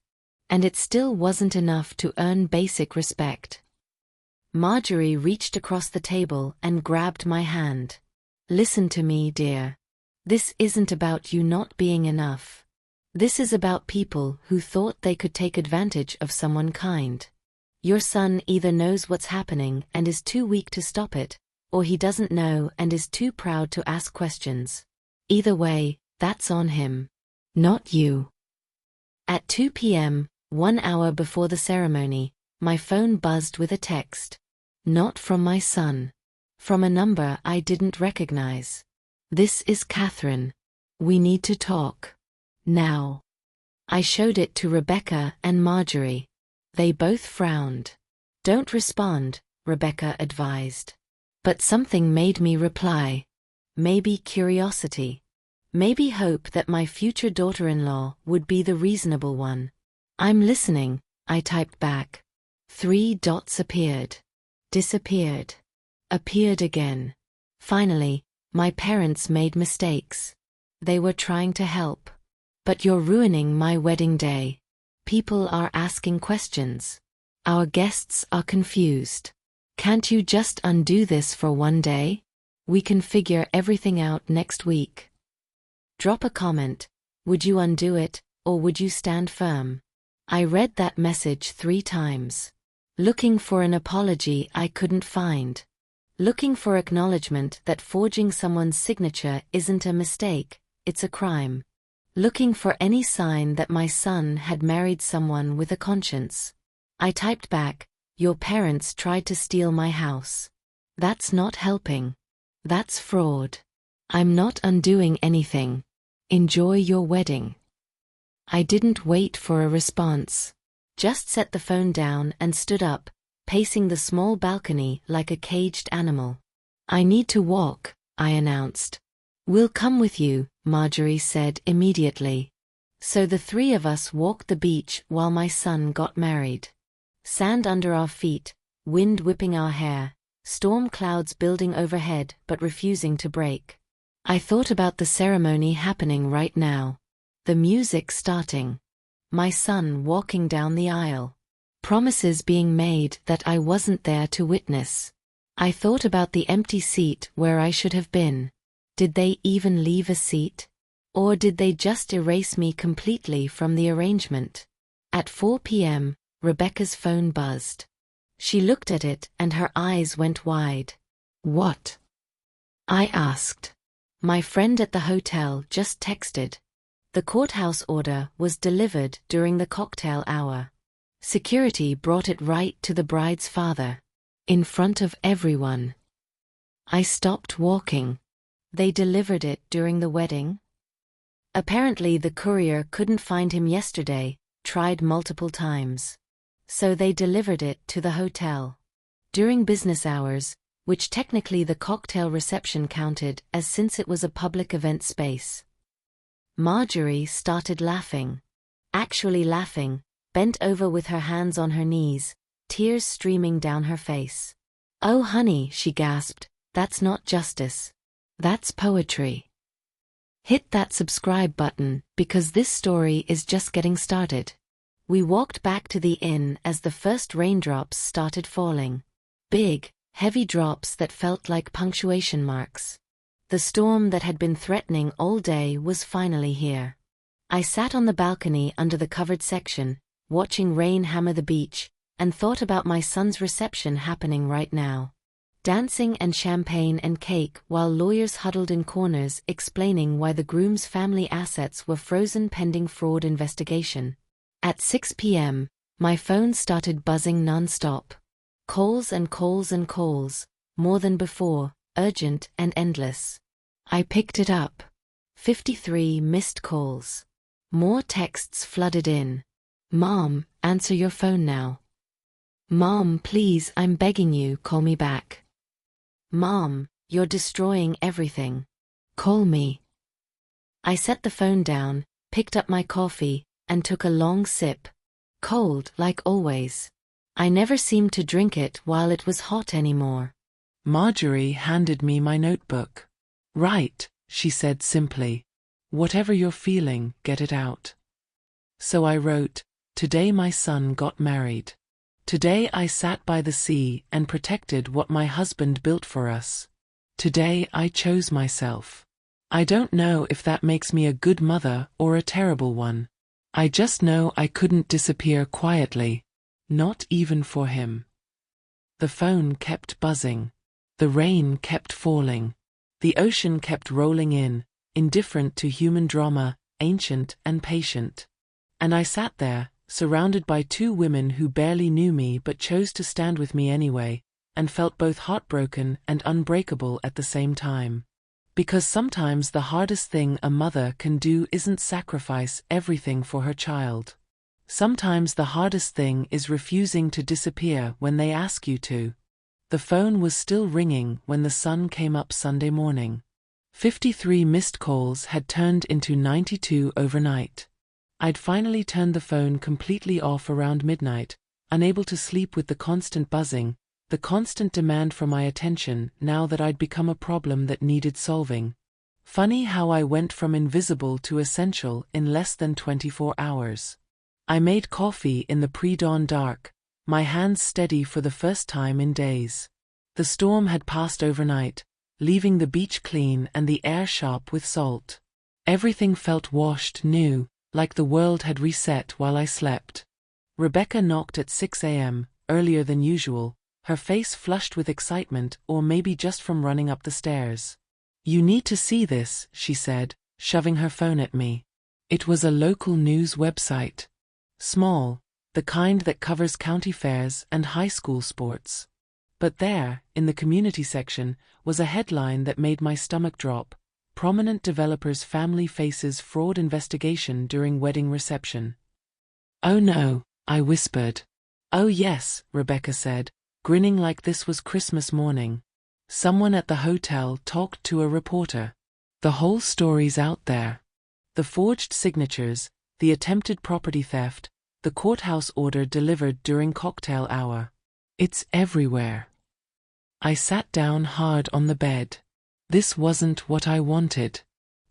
And it still wasn't enough to earn basic respect. Marjorie reached across the table and grabbed my hand. "Listen to me, dear. This isn't about you not being enough. This is about people who thought they could take advantage of someone kind. Your son either knows what's happening and is too weak to stop it, or he doesn't know and is too proud to ask questions. Either way, that's on him. Not you." At 2 p.m., 1 hour before the ceremony, my phone buzzed with a text. Not from my son. From a number I didn't recognize. "This is Catherine. We need to talk. Now." I showed it to Rebecca and Marjorie. They both frowned. "Don't respond," Rebecca advised. But something made me reply. Maybe curiosity. Maybe hope that my future daughter-in-law would be the reasonable one. "I'm listening," I typed back. 3 dots appeared. Disappeared. Appeared again. Finally, my parents made mistakes. They were trying to help. "But you're ruining my wedding day. People are asking questions. Our guests are confused. Can't you just undo this for one day? We can figure everything out next week." Drop a comment. Would you undo it, or would you stand firm? I read that message 3 times. Looking for an apology I couldn't find. Looking for acknowledgement that forging someone's signature isn't a mistake, it's a crime. Looking for any sign that my son had married someone with a conscience. I typed back, "Your parents tried to steal my house. That's not helping. That's fraud. I'm not undoing anything. Enjoy your wedding." I didn't wait for a response. Just set the phone down and stood up, pacing the small balcony like a caged animal. "I need to walk," I announced. "We'll come with you," Marjorie said immediately. So the 3 of us walked the beach while my son got married. Sand under our feet, wind whipping our hair, storm clouds building overhead but refusing to break. I thought about the ceremony happening right now. The music starting. My son walking down the aisle. Promises being made that I wasn't there to witness. I thought about the empty seat where I should have been. Did they even leave a seat? Or did they just erase me completely from the arrangement? At 4 p.m., Rebecca's phone buzzed. She looked at it and her eyes went wide. "What?" I asked. "My friend at the hotel just texted. The courthouse order was delivered during the cocktail hour. Security brought it right to the bride's father. In front of everyone." I stopped walking. They delivered it during the wedding? Apparently the courier couldn't find him yesterday, tried multiple times. So they delivered it to the hotel. During business hours, which technically the cocktail reception counted as since it was a public event space. Marjorie started laughing. Actually laughing, bent over with her hands on her knees, tears streaming down her face. "Oh honey," she gasped, "that's not justice. That's poetry." Hit that subscribe button, because this story is just getting started. We walked back to the inn as the first raindrops started falling. Big, heavy drops that felt like punctuation marks. The storm that had been threatening all day was finally here. I sat on the balcony under the covered section, watching rain hammer the beach, and thought about my son's reception happening right now. Dancing and champagne and cake while lawyers huddled in corners explaining why the groom's family assets were frozen pending fraud investigation. At 6 p.m., my phone started buzzing non-stop. Calls and calls and calls, more than before, urgent and endless. I picked it up. 53 missed calls. More texts flooded in. "Mom, answer your phone now. Mom, please, I'm begging you, call me back. Mom, you're destroying everything. Call me." I set the phone down, picked up my coffee, and took a long sip. Cold, like always. I never seemed to drink it while it was hot anymore. Marjorie handed me my notebook. "Write," she said simply. "Whatever you're feeling, get it out." So I wrote, "Today my son got married. Today I sat by the sea and protected what my husband built for us. Today I chose myself. I don't know if that makes me a good mother or a terrible one. I just know I couldn't disappear quietly. Not even for him." The phone kept buzzing. The rain kept falling. The ocean kept rolling in, indifferent to human drama, ancient and patient. And I sat there, surrounded by two women who barely knew me but chose to stand with me anyway, and felt both heartbroken and unbreakable at the same time. Because sometimes the hardest thing a mother can do isn't sacrifice everything for her child. Sometimes the hardest thing is refusing to disappear when they ask you to. The phone was still ringing when the sun came up Sunday morning. 53 missed calls had turned into 92 overnight. I'd finally turned the phone completely off around midnight, unable to sleep with the constant buzzing, the constant demand for my attention now that I'd become a problem that needed solving. Funny how I went from invisible to essential in less than 24 hours. I made coffee in the pre-dawn dark, my hands steady for the first time in days. The storm had passed overnight, leaving the beach clean and the air sharp with salt. Everything felt washed new, like the world had reset while I slept. Rebecca knocked at 6 a.m., earlier than usual, her face flushed with excitement or maybe just from running up the stairs. "You need to see this," she said, shoving her phone at me. It was a local news website. Small, the kind that covers county fairs and high school sports. But there, in the community section, was a headline that made my stomach drop. "Prominent developer's family faces fraud investigation during wedding reception." "Oh no," I whispered. "Oh yes," Rebecca said, grinning like this was Christmas morning. "Someone at the hotel talked to a reporter. The whole story's out there. The forged signatures, the attempted property theft, the courthouse order delivered during cocktail hour. It's everywhere." I sat down hard on the bed. This wasn't what I wanted.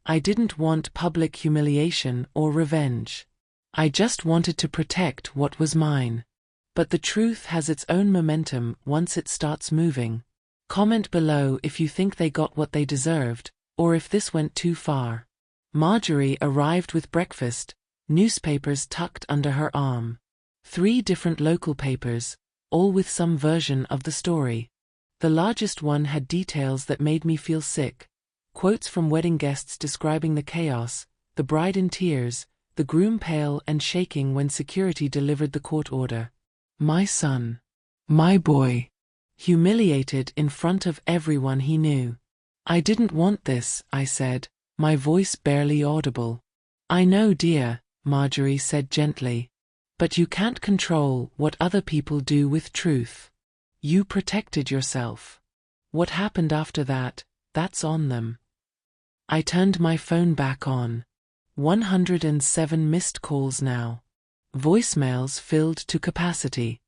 I didn't want public humiliation or revenge. I just wanted to protect what was mine. But the truth has its own momentum once it starts moving. Comment below if you think they got what they deserved, or if this went too far. Marjorie arrived with breakfast, newspapers tucked under her arm. 3 different local papers, all with some version of the story. The largest one had details that made me feel sick. Quotes from wedding guests describing the chaos, the bride in tears, the groom pale and shaking when security delivered the court order. My son. My boy. Humiliated in front of everyone he knew. "I didn't want this," I said, my voice barely audible. "I know, dear," Marjorie said gently. "But you can't control what other people do with truth. You protected yourself. What happened after that, that's on them." I turned my phone back on. 107 missed calls now. Voicemails filled to capacity.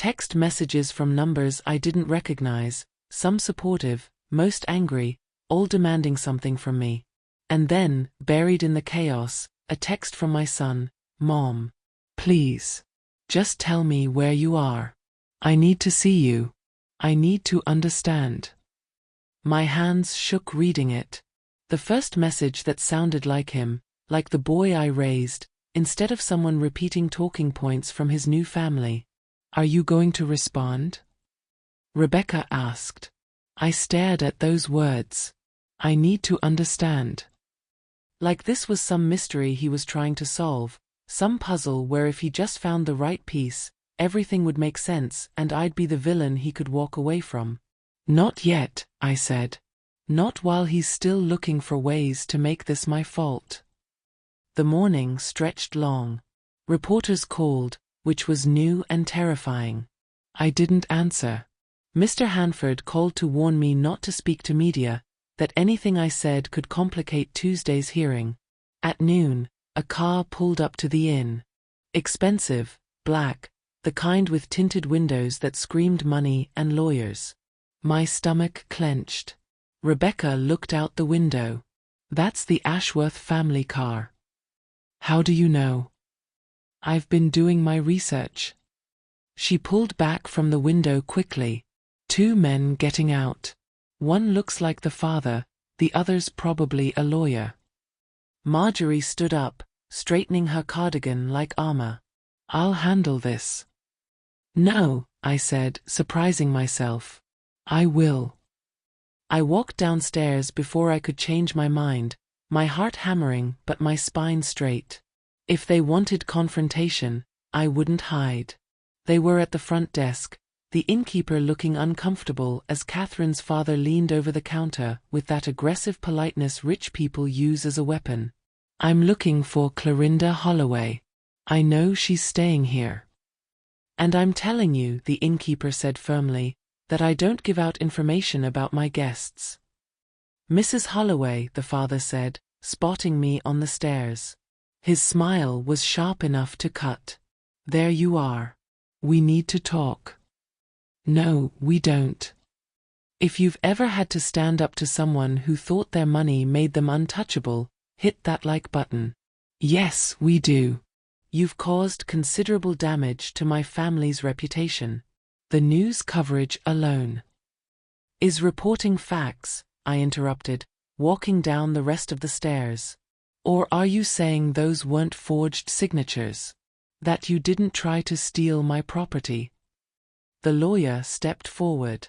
Text messages from numbers I didn't recognize, some supportive, most angry, all demanding something from me. And then, buried in the chaos, a text from my son, "Mom, please, just tell me where you are. I need to see you. I need to understand." My hands shook reading it. The first message that sounded like him, like the boy I raised, instead of someone repeating talking points from his new family. "Are you going to respond?" Rebecca asked. I stared at those words. "I need to understand." Like this was some mystery he was trying to solve, some puzzle where if he just found the right piece, everything would make sense and I'd be the villain he could walk away from. "Not yet," I said. "Not while he's still looking for ways to make this my fault." The morning stretched long. Reporters called, which was new and terrifying. I didn't answer. Mr. Hanford called to warn me not to speak to media, that anything I said could complicate Tuesday's hearing. At noon, a car pulled up to the inn. Expensive, black, the kind with tinted windows that screamed money and lawyers. My stomach clenched. Rebecca looked out the window. "That's the Ashworth family car." "How do you know?" "I've been doing my research." She pulled back from the window quickly. Two men getting out. One looks like the father, the other's probably a lawyer. Marjorie stood up, straightening her cardigan like armor. "I'll handle this." "No," I said, surprising myself. "I will." I walked downstairs before I could change my mind, my heart hammering but my spine straight. If they wanted confrontation, I wouldn't hide. They were at the front desk, the innkeeper looking uncomfortable as Catherine's father leaned over the counter with that aggressive politeness rich people use as a weapon. "I'm looking for Clorinda Holloway. I know she's staying here." "And I'm telling you," the innkeeper said firmly, "that I don't give out information about my guests." "Mrs. Holloway," the father said, spotting me on the stairs. His smile was sharp enough to cut. "There you are. We need to talk." "No, we don't." If you've ever had to stand up to someone who thought their money made them untouchable, hit that like button. "Yes, we do. You've caused considerable damage to my family's reputation. The news coverage alone." "Is reporting facts," I interrupted, walking down the rest of the stairs. "Or are you saying those weren't forged signatures? That you didn't try to steal my property?" The lawyer stepped forward.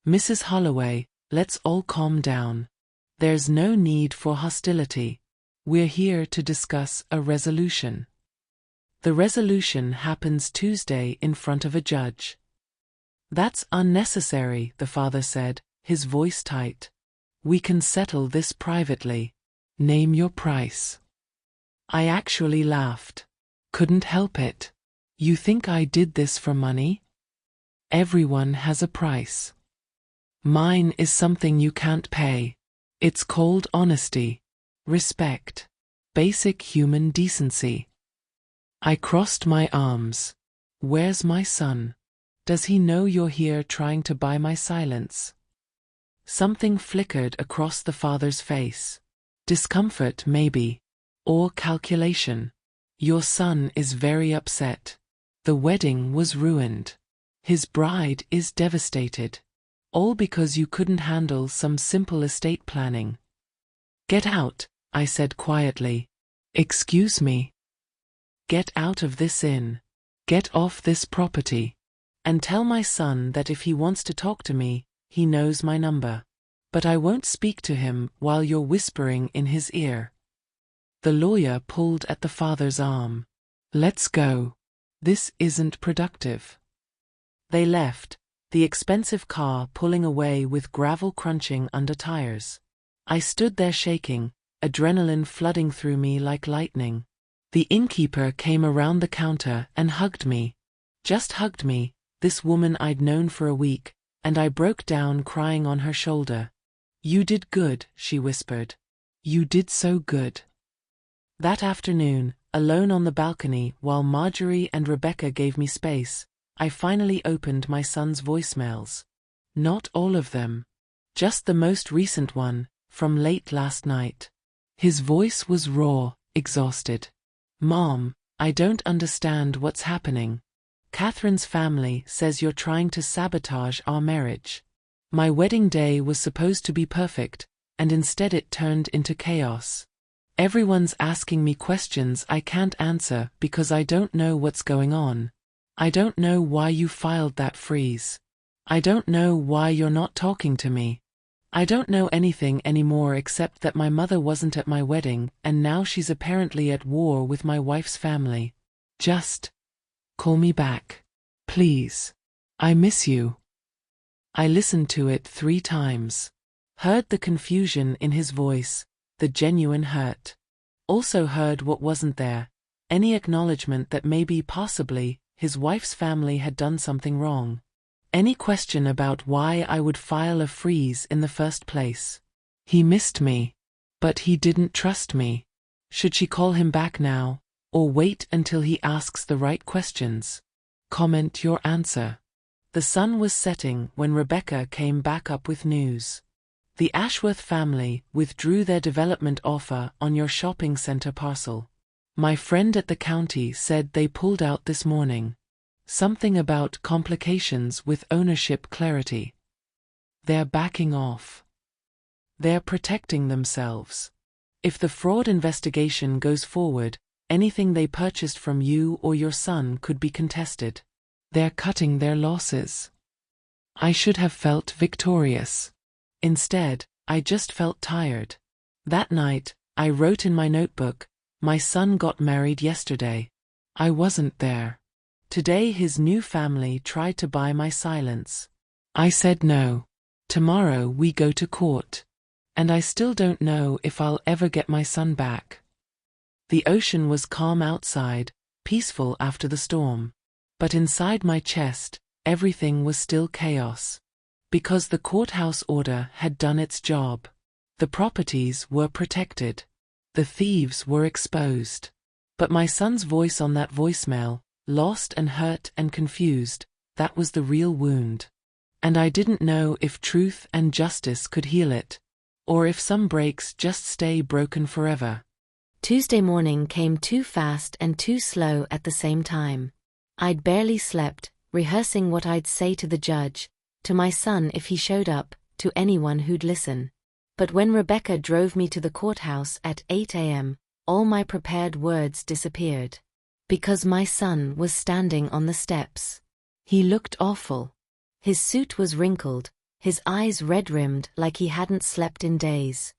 "Mrs. Holloway, let's all calm down. There's no need for hostility. We're here to discuss a resolution. The resolution happens Tuesday in front of a judge." "That's unnecessary," the father said, his voice tight. "We can settle this privately. Name your price." I actually laughed. Couldn't help it. "You think I did this for money? Everyone has a price. Mine is something you can't pay. It's called honesty, respect, basic human decency." I crossed my arms. "Where's my son? Does he know you're here trying to buy my silence?" Something flickered across the father's face. Discomfort, maybe. Or calculation. "Your son is very upset. The wedding was ruined. His bride is devastated. All because you couldn't handle some simple estate planning." "Get out," I said quietly. "Excuse me?" "Get out of this inn. Get off this property. And tell my son that if he wants to talk to me, he knows my number. But I won't speak to him while you're whispering in his ear." The lawyer pulled at the father's arm. "Let's go. This isn't productive." They left, the expensive car pulling away with gravel crunching under tires. I stood there shaking, adrenaline flooding through me like lightning. The innkeeper came around the counter and hugged me. Just hugged me, this woman I'd known for a week, and I broke down crying on her shoulder. "You did good," she whispered. "You did so good." That afternoon, alone on the balcony while Marjorie and Rebecca gave me space, I finally opened my son's voicemails. Not all of them. Just the most recent one, from late last night. His voice was raw, exhausted. "Mom, I don't understand what's happening. Catherine's family says you're trying to sabotage our marriage. My wedding day was supposed to be perfect, and instead it turned into chaos. Everyone's asking me questions I can't answer because I don't know what's going on. I don't know why you filed that freeze. I don't know why you're not talking to me. I don't know anything anymore except that my mother wasn't at my wedding and now she's apparently at war with my wife's family. Just call me back. Please. I miss you." I listened to it 3 times. Heard the confusion in his voice, the genuine hurt. Also heard what wasn't there, any acknowledgement that maybe possibly his wife's family had done something wrong. Any question about why I would file a freeze in the first place. He missed me. But he didn't trust me. Should she call him back now, or wait until he asks the right questions? Comment your answer. The sun was setting when Rebecca came back up with news. The Ashworth family withdrew their development offer on your shopping center parcel. My friend at the county said they pulled out this morning. Something about complications with ownership clarity. They're backing off. They're protecting themselves. If the fraud investigation goes forward, anything they purchased from you or your son could be contested. They're cutting their losses. I should have felt victorious. Instead, I just felt tired. That night, I wrote in my notebook, "My son got married yesterday. I wasn't there. Today his new family tried to buy my silence. I said no. Tomorrow we go to court. And I still don't know if I'll ever get my son back." The ocean was calm outside, peaceful after the storm. But inside my chest, everything was still chaos. Because the courthouse order had done its job. The properties were protected. The thieves were exposed. But my son's voice on that voicemail, lost and hurt and confused, that was the real wound. And I didn't know if truth and justice could heal it, or if some breaks just stay broken forever. Tuesday morning came too fast and too slow at the same time. I'd barely slept, rehearsing what I'd say to the judge, to my son if he showed up, to anyone who'd listen. But when Rebecca drove me to the courthouse at 8 a.m., all my prepared words disappeared. Because my son was standing on the steps. He looked awful. His suit was wrinkled, his eyes red-rimmed like he hadn't slept in days.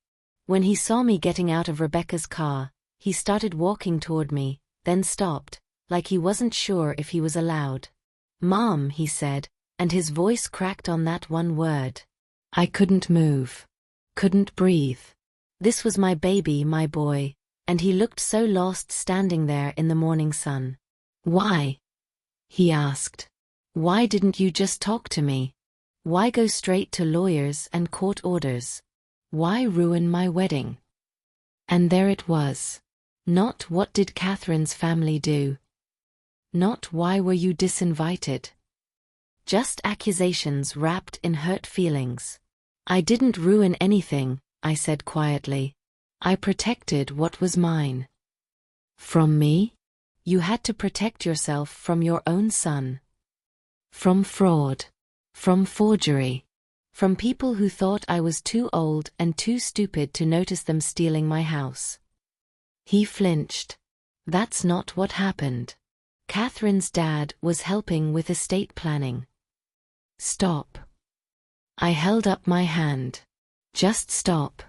When he saw me getting out of Rebecca's car, he started walking toward me, then stopped, like he wasn't sure if he was allowed. "Mom," he said, and his voice cracked on that one word. I couldn't move. Couldn't breathe. This was my baby, my boy, and he looked so lost standing there in the morning sun. "Why?" he asked. "Why didn't you just talk to me? Why go straight to lawyers and court orders? Why ruin my wedding?" And there it was. Not what did Catherine's family do? Not why were you disinvited? Just accusations wrapped in hurt feelings. "I didn't ruin anything," I said quietly. "I protected what was mine." "From me?" "You had to protect yourself from your own son. From fraud. From forgery. From people who thought I was too old and too stupid to notice them stealing my house." He flinched. "That's not what happened. Catherine's dad was helping with estate planning." "Stop." I held up my hand. "Just stop.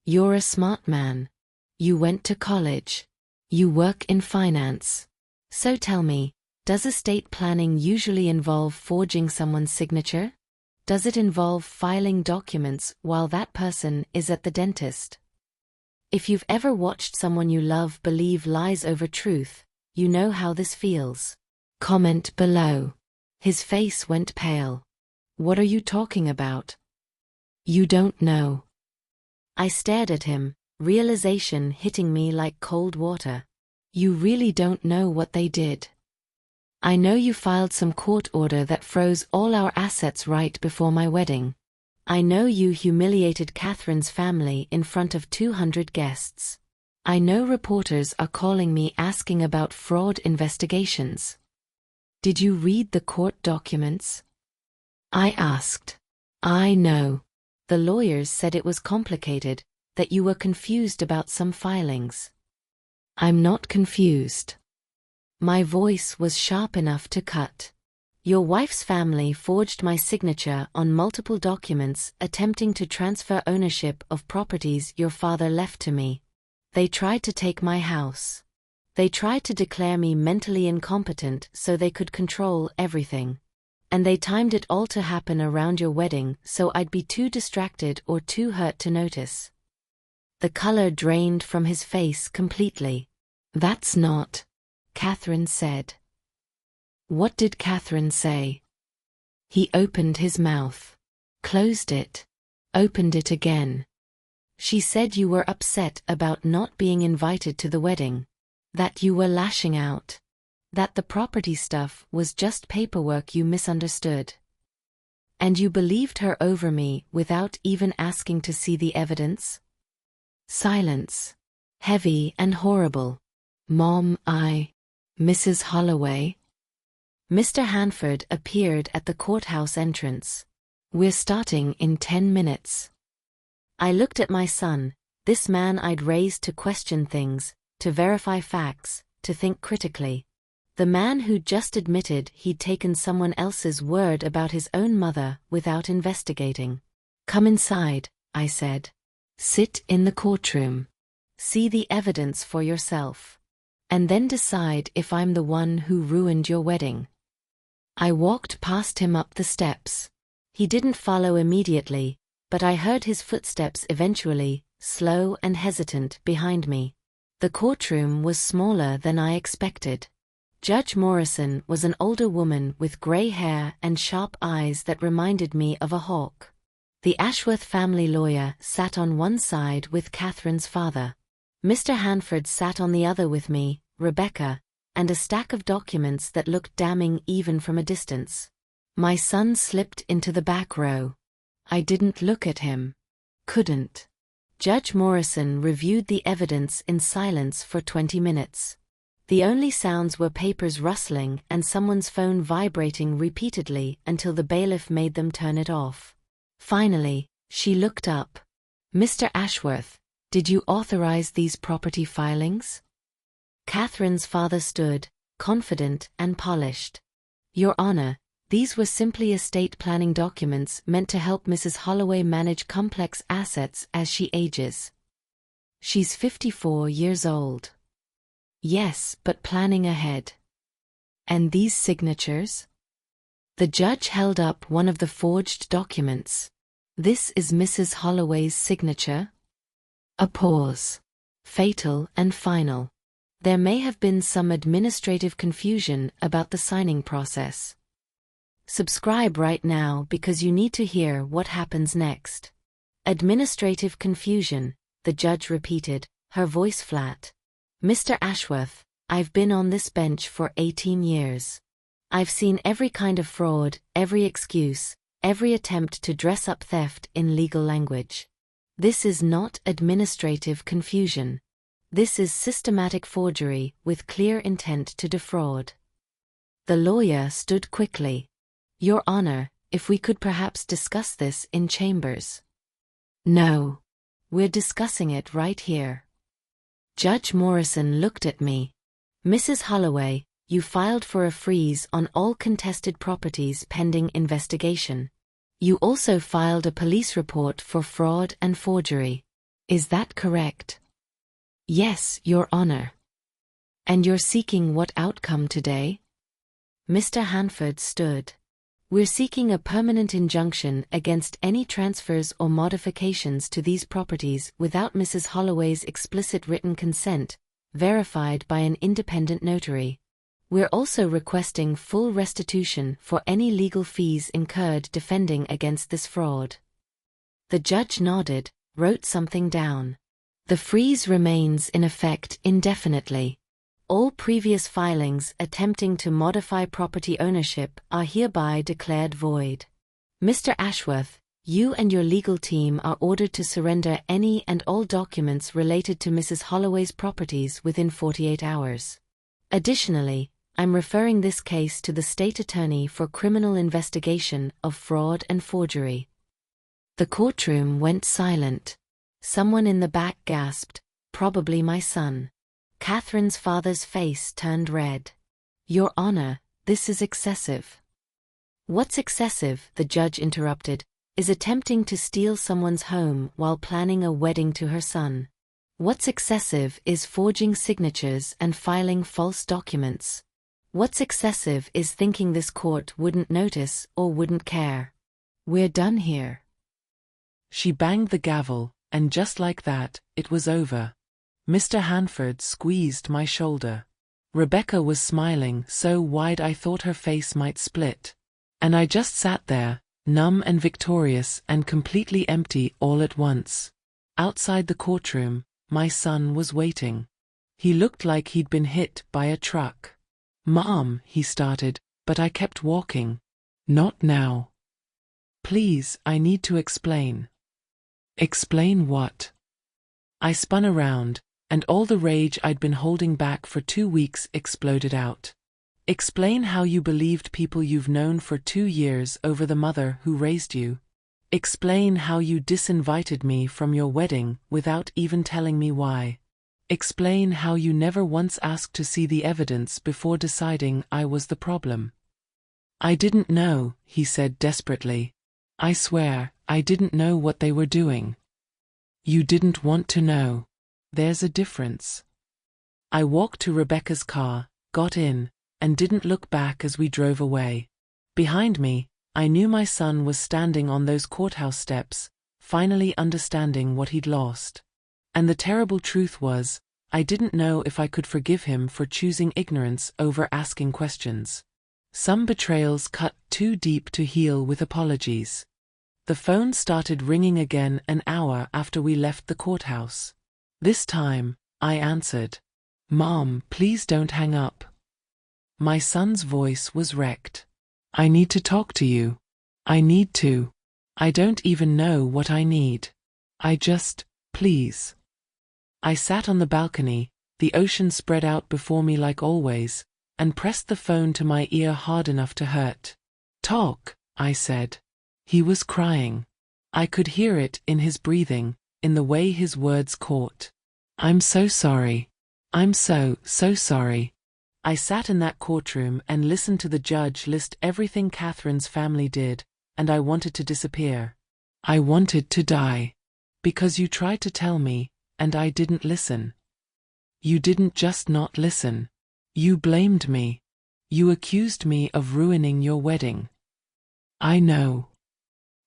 You're a smart man. You went to college. You work in finance. So tell me, does estate planning usually involve forging someone's signature? Does it involve filing documents while that person is at the dentist? If you've ever watched someone you love believe lies over truth, you know how this feels. Comment below." His face went pale. "What are you talking about?" "You don't know." I stared at him, realization hitting me like cold water. "You really don't know what they did." I know you filed some court order that froze all our assets right before my wedding. I know you humiliated Catherine's family in front of 200 guests. I know reporters are calling me asking about fraud investigations. Did you read the court documents? I asked. I know. The lawyers said it was complicated, that you were confused about some filings. I'm not confused. My voice was sharp enough to cut. Your wife's family forged my signature on multiple documents attempting to transfer ownership of properties your father left to me. They tried to take my house. They tried to declare me mentally incompetent so they could control everything. And they timed it all to happen around your wedding so I'd be too distracted or too hurt to notice. The color drained from his face completely. That's not, Catherine said. What did Catherine say? He opened his mouth, closed it, opened it again. She said you were upset about not being invited to the wedding, that you were lashing out, that the property stuff was just paperwork you misunderstood. And you believed her over me without even asking to see the evidence? Silence. Heavy and horrible. Mom, Mrs. Holloway. Mr. Hanford appeared at the courthouse entrance. We're starting in 10 minutes. I looked at my son, this man I'd raised to question things, to verify facts, to think critically. The man who'd just admitted he'd taken someone else's word about his own mother without investigating. Come inside, I said. Sit in the courtroom. See the evidence for yourself. And then decide if I'm the one who ruined your wedding. I walked past him up the steps. He didn't follow immediately, but I heard his footsteps eventually, slow and hesitant, behind me. The courtroom was smaller than I expected. Judge Morrison was an older woman with gray hair and sharp eyes that reminded me of a hawk. The Ashworth family lawyer sat on one side with Catherine's father. Mr. Hanford sat on the other with me, Rebecca, and a stack of documents that looked damning even from a distance. My son slipped into the back row. I didn't look at him. Couldn't. Judge Morrison reviewed the evidence in silence for 20 minutes. The only sounds were papers rustling and someone's phone vibrating repeatedly until the bailiff made them turn it off. Finally, she looked up. Mr. Ashworth, did you authorize these property filings? Catherine's father stood, confident and polished. Your Honor, these were simply estate planning documents meant to help Mrs. Holloway manage complex assets as she ages. She's 54 years old. Yes, but planning ahead. And these signatures? The judge held up one of the forged documents. This is Mrs. Holloway's signature? A pause. Fatal and final. There may have been some administrative confusion about the signing process. Subscribe right now because you need to hear what happens next. Administrative confusion, the judge repeated, her voice flat. Mr. Ashworth, I've been on this bench for 18 years. I've seen every kind of fraud, every excuse, every attempt to dress up theft in legal language. This is not administrative confusion. This is systematic forgery with clear intent to defraud. The lawyer stood quickly. Your Honor, if we could perhaps discuss this in chambers. No. We're discussing it right here. Judge Morrison looked at me. Mrs. Holloway, you filed for a freeze on all contested properties pending investigation. You also filed a police report for fraud and forgery. Is that correct? Yes, Your Honor. And you're seeking what outcome today? Mr. Hanford stood. We're seeking a permanent injunction against any transfers or modifications to these properties without Mrs. Holloway's explicit written consent, verified by an independent notary. We're also requesting full restitution for any legal fees incurred defending against this fraud. The judge nodded, wrote something down. The freeze remains in effect indefinitely. All previous filings attempting to modify property ownership are hereby declared void. Mr. Ashworth, you and your legal team are ordered to surrender any and all documents related to Mrs. Holloway's properties within 48 hours. Additionally, I'm referring this case to the State Attorney for criminal investigation of fraud and forgery. The courtroom went silent. Someone in the back gasped, probably my son. Catherine's father's face turned red. Your Honor, this is excessive. What's excessive, the judge interrupted, is attempting to steal someone's home while planning a wedding to her son. What's excessive is forging signatures and filing false documents. What's excessive is thinking this court wouldn't notice or wouldn't care. We're done here. She banged the gavel, and just like that, it was over. Mr. Hanford squeezed my shoulder. Rebecca was smiling so wide I thought her face might split. And I just sat there, numb and victorious and completely empty all at once. Outside the courtroom, my son was waiting. He looked like he'd been hit by a truck. Mom, he started, but I kept walking. Not now. Please, I need to explain. Explain what? I spun around, and all the rage I'd been holding back for 2 weeks exploded out. Explain how you believed people you've known for 2 years over the mother who raised you. Explain how you disinvited me from your wedding without even telling me why. Explain how you never once asked to see the evidence before deciding I was the problem. I didn't know, he said desperately. I swear, I didn't know what they were doing. You didn't want to know. There's a difference. I walked to Rebecca's car, got in, and didn't look back as we drove away. Behind me, I knew my son was standing on those courthouse steps, finally understanding what he'd lost. And the terrible truth was, I didn't know if I could forgive him for choosing ignorance over asking questions. Some betrayals cut too deep to heal with apologies. The phone started ringing again an hour after we left the courthouse. This time, I answered. Mom, please don't hang up. My son's voice was wrecked. I need to talk to you. I need to. I don't even know what I need. Please. I sat on the balcony, the ocean spread out before me like always, and pressed the phone to my ear hard enough to hurt. Talk, I said. He was crying. I could hear it in his breathing, in the way his words caught. I'm so sorry. I'm so sorry. I sat in that courtroom and listened to the judge list everything Catherine's family did, and I wanted to disappear. I wanted to die. Because you tried to tell me, and I didn't listen. You didn't just not listen. You blamed me. You accused me of ruining your wedding. I know.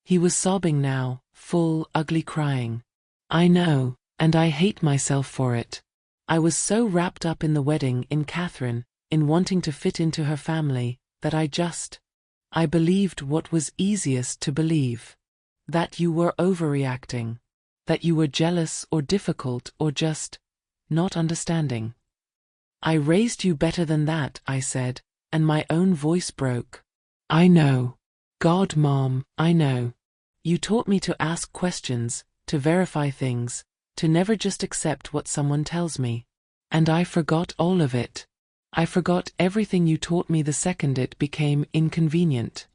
He was sobbing now, full, ugly crying. I know, and I hate myself for it. I was so wrapped up in the wedding, in Catherine, in wanting to fit into her family, that I believed what was easiest to believe. That you were overreacting. That you were jealous or difficult or just not understanding. I raised you better than that, I said, and my own voice broke. I know. God, Mom, I know. You taught me to ask questions, to verify things, to never just accept what someone tells me. And I forgot all of it. I forgot everything you taught me the second it became inconvenient.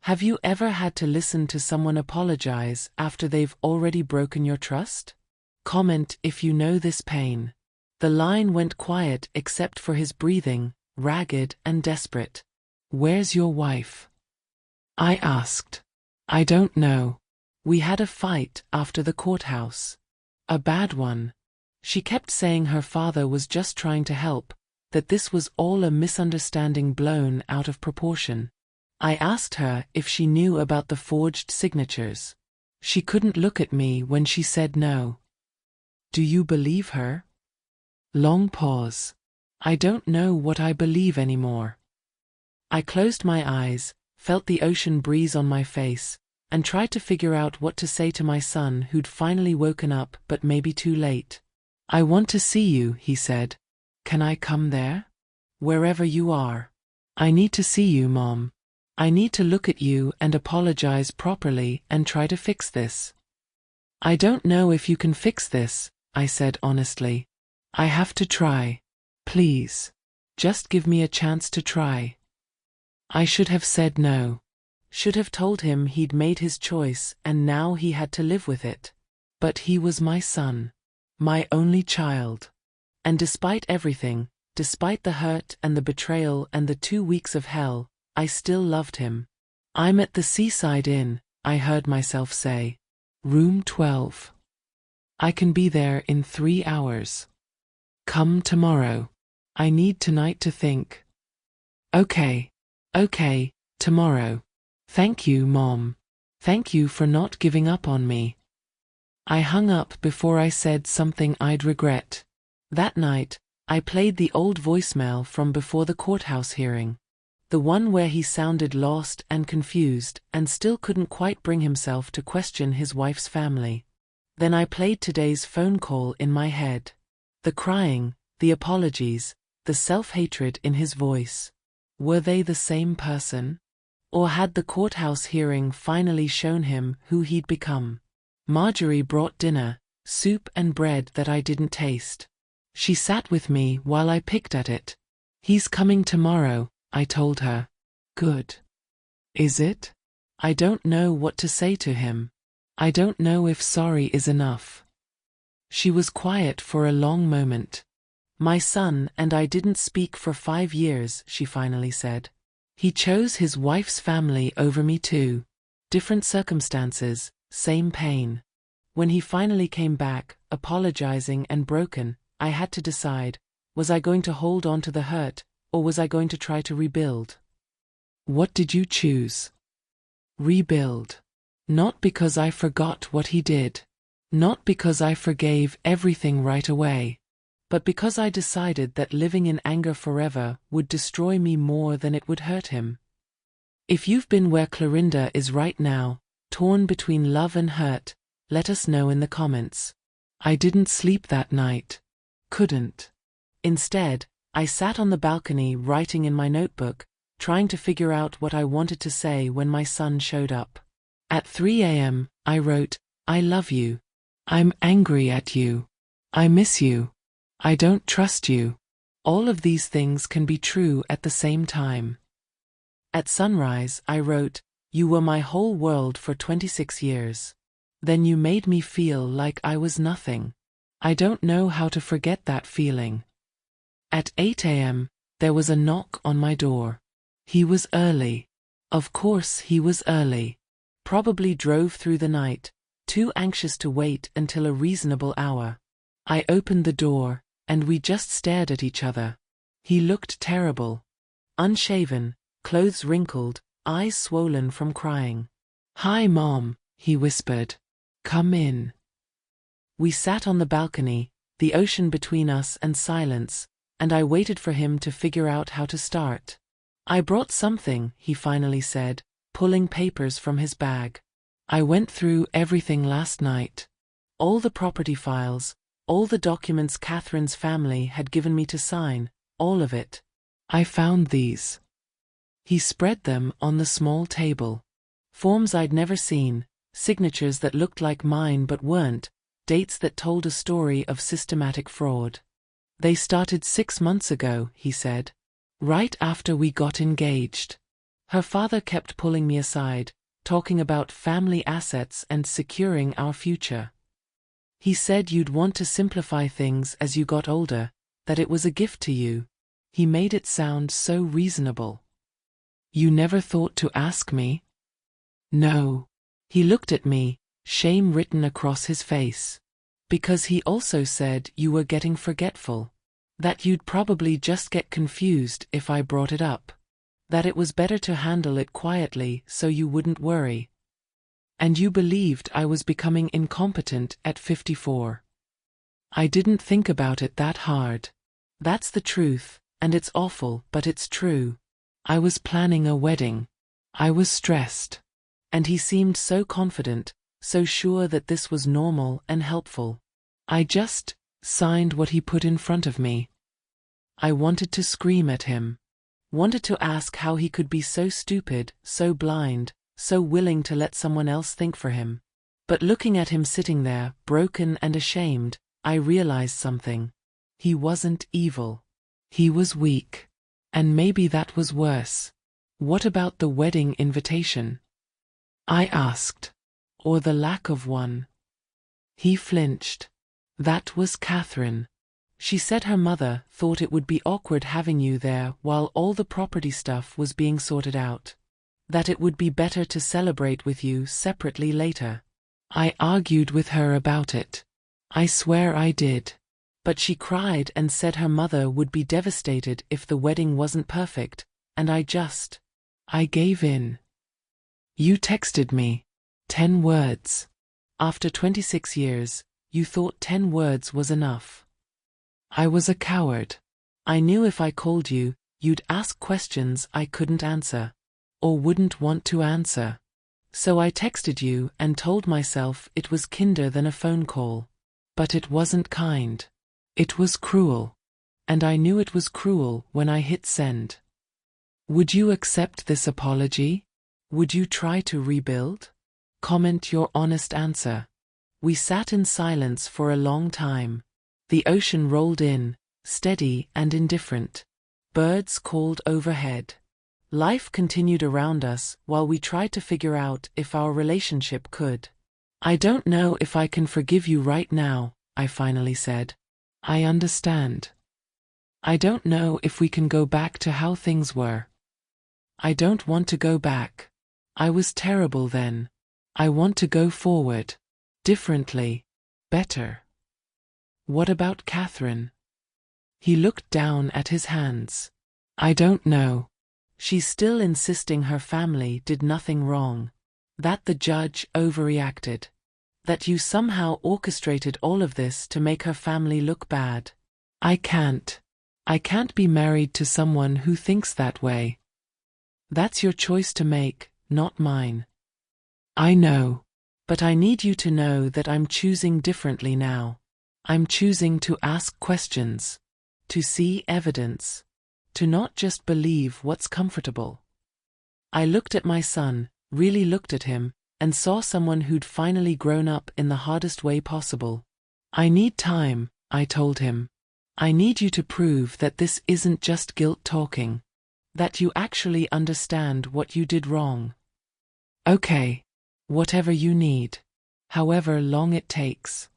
Have you ever had to listen to someone apologize after they've already broken your trust? Comment if you know this pain. The line went quiet except for his breathing, ragged and desperate. Where's your wife? I asked. I don't know. We had a fight after the courthouse. A bad one. She kept saying her father was just trying to help, that this was all a misunderstanding blown out of proportion. I asked her if she knew about the forged signatures. She couldn't look at me when she said no. Do you believe her? Long pause. I don't know what I believe anymore. I closed my eyes, felt the ocean breeze on my face, and tried to figure out what to say to my son who'd finally woken up but maybe too late. I want to see you, he said. Can I come there? Wherever you are. I need to see you, Mom. I need to look at you and apologize properly and try to fix this. I don't know if you can fix this, I said honestly. I have to try. Please. Just give me a chance to try. I should have said no. Should have told him he'd made his choice and now he had to live with it. But he was my son. My only child. And despite everything, despite the hurt and the betrayal and the 2 weeks of hell, I still loved him. I'm at the Seaside Inn, I heard myself say. Room 12. I can be there in 3 hours. Come tomorrow. I need tonight to think. Okay. Okay, tomorrow. Thank you, Mom. Thank you for not giving up on me. I hung up before I said something I'd regret. That night, I played the old voicemail from before the courthouse hearing. The one where he sounded lost and confused and still couldn't quite bring himself to question his wife's family. Then I played today's phone call in my head. The crying, the apologies, the self-hatred in his voice. Were they the same person? Or had the courthouse hearing finally shown him who he'd become? Marjorie brought dinner, soup and bread that I didn't taste. She sat with me while I picked at it. He's coming tomorrow, I told her. Good. Is it? I don't know what to say to him. I don't know if sorry is enough. She was quiet for a long moment. My son and I didn't speak for 5 years, she finally said. He chose his wife's family over me too. Different circumstances, same pain. When he finally came back, apologizing and broken, I had to decide, was I going to hold on to the hurt, or was I going to try to rebuild? What did you choose? Rebuild. Not because I forgot what he did. Not because I forgave everything right away. But because I decided that living in anger forever would destroy me more than it would hurt him. If you've been where Clorinda is right now, torn between love and hurt, let us know in the comments. I didn't sleep that night. Couldn't. Instead, I sat on the balcony writing in my notebook, trying to figure out what I wanted to say when my son showed up. At 3 a.m., I wrote, I love you. I'm angry at you. I miss you. I don't trust you. All of these things can be true at the same time. At sunrise, I wrote, you were my whole world for 26 years. Then you made me feel like I was nothing. I don't know how to forget that feeling. At 8 a.m., there was a knock on my door. He was early. Of course he was early. Probably drove through the night, too anxious to wait until a reasonable hour. I opened the door, and we just stared at each other. He looked terrible. Unshaven, clothes wrinkled, eyes swollen from crying. Hi, Mom, he whispered. Come in. We sat on the balcony, the ocean between us and silence, and I waited for him to figure out how to start. I brought something, he finally said, pulling papers from his bag. I went through everything last night. All the property files, all the documents Catherine's family had given me to sign, all of it. I found these. He spread them on the small table. Forms I'd never seen, signatures that looked like mine but weren't, dates that told a story of systematic fraud. They started 6 months ago, he said. Right after we got engaged. Her father kept pulling me aside, talking about family assets and securing our future. He said you'd want to simplify things as you got older, that it was a gift to you. He made it sound so reasonable. You never thought to ask me? No. He looked at me, shame written across his face. Because he also said you were getting forgetful. That you'd probably just get confused if I brought it up. That it was better to handle it quietly so you wouldn't worry. And you believed I was becoming incompetent at 54. I didn't think about it that hard. That's the truth, and it's awful, but it's true. I was planning a wedding. I was stressed. And he seemed so confident, so sure that this was normal and helpful. I just signed what he put in front of me. I wanted to scream at him. Wanted to ask how he could be so stupid, so blind, so willing to let someone else think for him. But looking at him sitting there, broken and ashamed, I realized something. He wasn't evil. He was weak. And maybe that was worse. What about the wedding invitation? I asked. Or the lack of one? He flinched. That was Catherine. She said her mother thought it would be awkward having you there while all the property stuff was being sorted out. That it would be better to celebrate with you separately later. I argued with her about it. I swear I did. But she cried and said her mother would be devastated if the wedding wasn't perfect, and I gave in. You texted me. 10 words. After 26 years, you thought 10 words was enough. I was a coward. I knew if I called you, you'd ask questions I couldn't answer. Or wouldn't want to answer. So I texted you and told myself it was kinder than a phone call. But it wasn't kind. It was cruel. And I knew it was cruel when I hit send. Would you accept this apology? Would you try to rebuild? Comment your honest answer. We sat in silence for a long time. The ocean rolled in, steady and indifferent. Birds called overhead. Life continued around us while we tried to figure out if our relationship could. I don't know if I can forgive you right now, I finally said. I understand. I don't know if we can go back to how things were. I don't want to go back. I was terrible then. I want to go forward. Differently. Better. What about Catherine? He looked down at his hands. I don't know. She's still insisting her family did nothing wrong. That the judge overreacted. That you somehow orchestrated all of this to make her family look bad. I can't. I can't be married to someone who thinks that way. That's your choice to make, not mine. I know. But I need you to know that I'm choosing differently now. I'm choosing to ask questions. To see evidence. To not just believe what's comfortable. I looked at my son, really looked at him, and saw someone who'd finally grown up in the hardest way possible. I need time, I told him. I need you to prove that this isn't just guilt talking. That you actually understand what you did wrong. Okay. Whatever you need. However long it takes.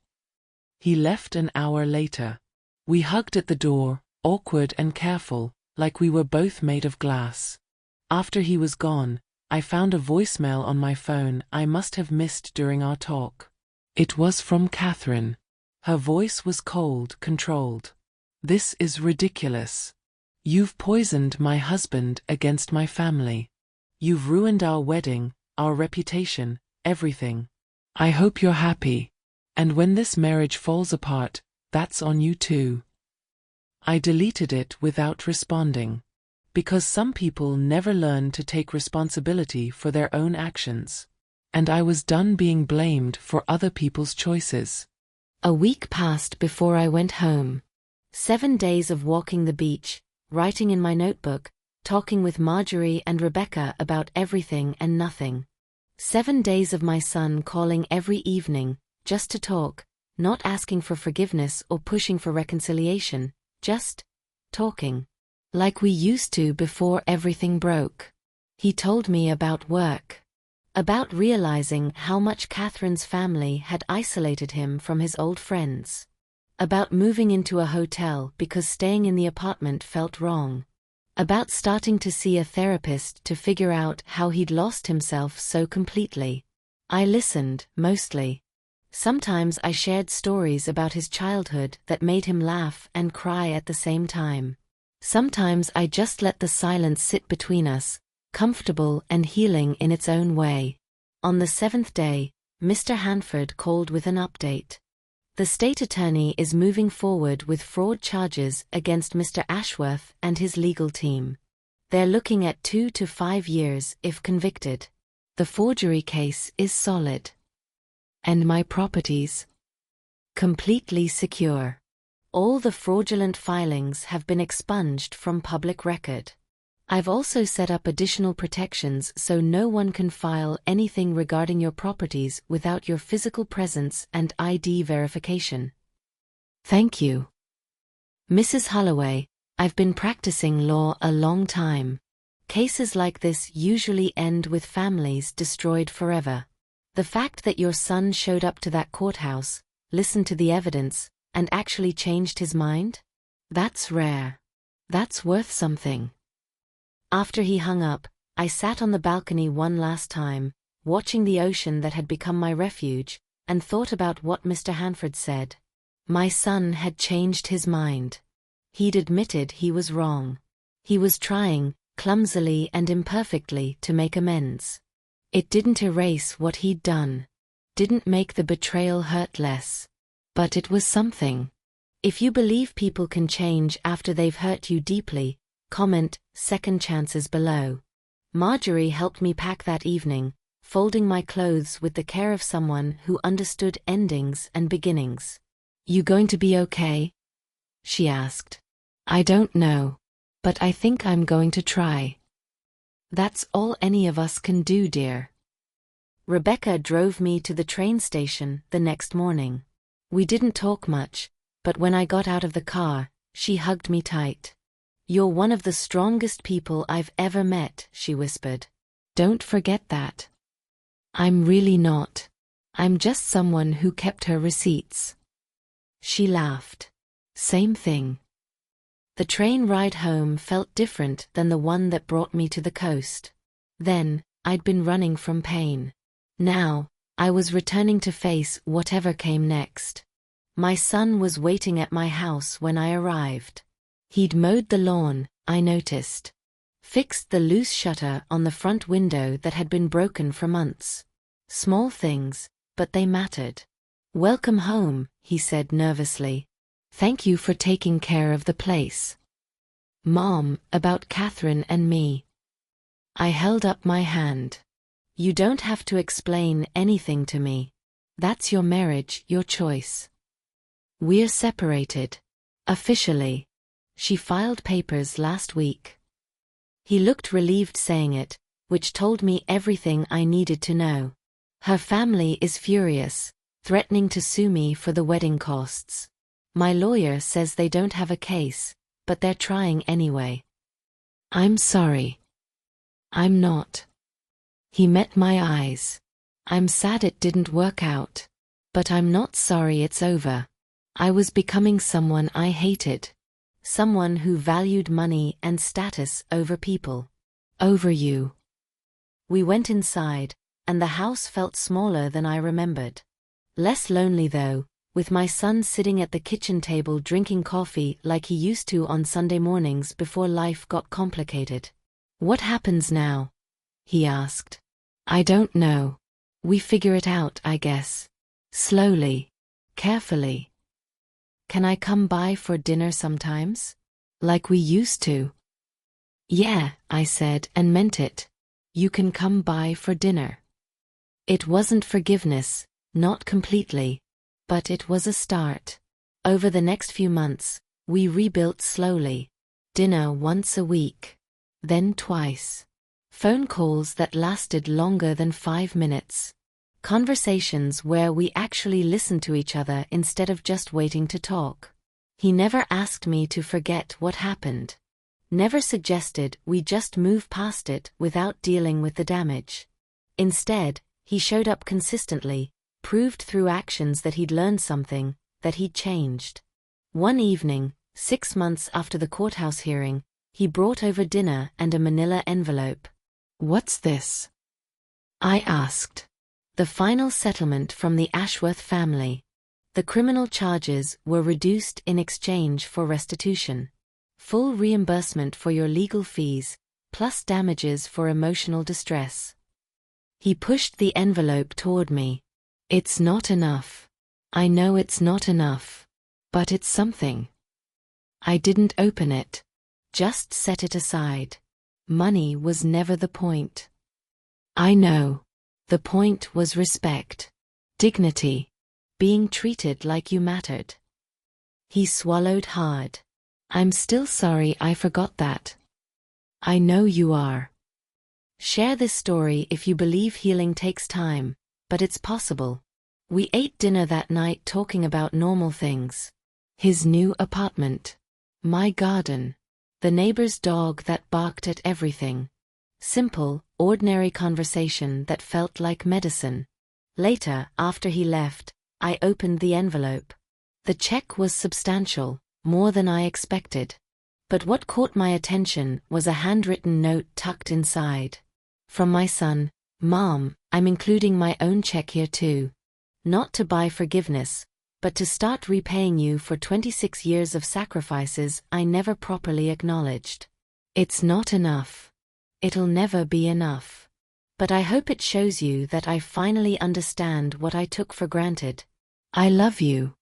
He left an hour later. We hugged at the door, awkward and careful, like we were both made of glass. After he was gone, I found a voicemail on my phone I must have missed during our talk. It was from Catherine. Her voice was cold, controlled. This is ridiculous. You've poisoned my husband against my family. You've ruined our wedding, our reputation, everything. I hope you're happy. And when this marriage falls apart, that's on you too. I deleted it without responding. Because some people never learn to take responsibility for their own actions. And I was done being blamed for other people's choices. A week passed before I went home. 7 days of walking the beach, writing in my notebook, talking with Marjorie and Rebecca about everything and nothing. 7 days of my son calling every evening, just to talk, not asking for forgiveness or pushing for reconciliation, just talking. Like we used to before everything broke. He told me about work. About realizing how much Catherine's family had isolated him from his old friends. About moving into a hotel because staying in the apartment felt wrong. About starting to see a therapist to figure out how he'd lost himself so completely. I listened, mostly. Sometimes I shared stories about his childhood that made him laugh and cry at the same time. Sometimes I just let the silence sit between us, comfortable and healing in its own way. On the 7th day, Mr. Hanford called with an update. The state attorney is moving forward with fraud charges against Mr. Ashworth and his legal team. They're looking at 2 to 5 years if convicted. The forgery case is solid. And my properties? Completely secure. All the fraudulent filings have been expunged from public record. I've also set up additional protections so no one can file anything regarding your properties without your physical presence and ID verification. Thank you. Mrs. Holloway, I've been practicing law a long time. Cases like this usually end with families destroyed forever. The fact that your son showed up to that courthouse, listened to the evidence, and actually changed his mind? That's rare. That's worth something. After he hung up, I sat on the balcony one last time, watching the ocean that had become my refuge, and thought about what Mr. Hanford said. My son had changed his mind. He'd admitted he was wrong. He was trying, clumsily and imperfectly, to make amends. It didn't erase what he'd done. Didn't make the betrayal hurt less. But it was something. If you believe people can change after they've hurt you deeply, comment "second chances" below. Marjorie helped me pack that evening, folding my clothes with the care of someone who understood endings and beginnings. You going to be okay? She asked. I don't know. But I think I'm going to try. That's all any of us can do, dear. Rebecca drove me to the train station the next morning. We didn't talk much, but when I got out of the car, she hugged me tight. You're one of the strongest people I've ever met, she whispered. Don't forget that. I'm really not. I'm just someone who kept her receipts. She laughed. Same thing. The train ride home felt different than the one that brought me to the coast. Then, I'd been running from pain. Now, I was returning to face whatever came next. My son was waiting at my house when I arrived. He'd mowed the lawn, I noticed. Fixed the loose shutter on the front window that had been broken for months. Small things, but they mattered. Welcome home, he said nervously. Thank you for taking care of the place. Mom, about Catherine and me. I held up my hand. You don't have to explain anything to me. That's your marriage, your choice. We're separated. Officially. She filed papers last week. He looked relieved saying it, which told me everything I needed to know. Her family is furious, threatening to sue me for the wedding costs. My lawyer says they don't have a case, but they're trying anyway. I'm sorry. I'm not. He met my eyes. I'm sad it didn't work out. But I'm not sorry it's over. I was becoming someone I hated. Someone who valued money and status over people. Over you. We went inside, and the house felt smaller than I remembered. Less lonely though, with my son sitting at the kitchen table drinking coffee like he used to on Sunday mornings before life got complicated. What happens now? He asked. I don't know. We figure it out, I guess. Slowly. Carefully. Can I come by for dinner sometimes? Like we used to? Yeah, I said and meant it. You can come by for dinner. It wasn't forgiveness, not completely. But it was a start. Over the next few months, we rebuilt slowly. Dinner once a week. Then twice. Phone calls that lasted longer than 5 minutes. Conversations where we actually listened to each other instead of just waiting to talk. He never asked me to forget what happened. Never suggested we just move past it without dealing with the damage. Instead, he showed up consistently, proved through actions that he'd learned something, that he'd changed. One evening, 6 months after the courthouse hearing, he brought over dinner and a manila envelope. What's this? I asked. The final settlement from the Ashworth family. The criminal charges were reduced in exchange for restitution. Full reimbursement for your legal fees, plus damages for emotional distress. He pushed the envelope toward me. It's not enough. I know it's not enough. But it's something. I didn't open it. Just set it aside. Money was never the point. I know. The point was respect. Dignity. Being treated like you mattered. He swallowed hard. I'm still sorry I forgot that. I know you are. Share this story if you believe healing takes time, but it's possible. We ate dinner that night talking about normal things. His new apartment. My garden. The neighbor's dog that barked at everything. Simple, ordinary conversation that felt like medicine. Later, after he left, I opened the envelope. The check was substantial, more than I expected. But what caught my attention was a handwritten note tucked inside. From my son, Mom, I'm including my own check here too. Not to buy forgiveness, but to start repaying you for 26 years of sacrifices I never properly acknowledged. It's not enough. It'll never be enough. But I hope it shows you that I finally understand what I took for granted. I love you.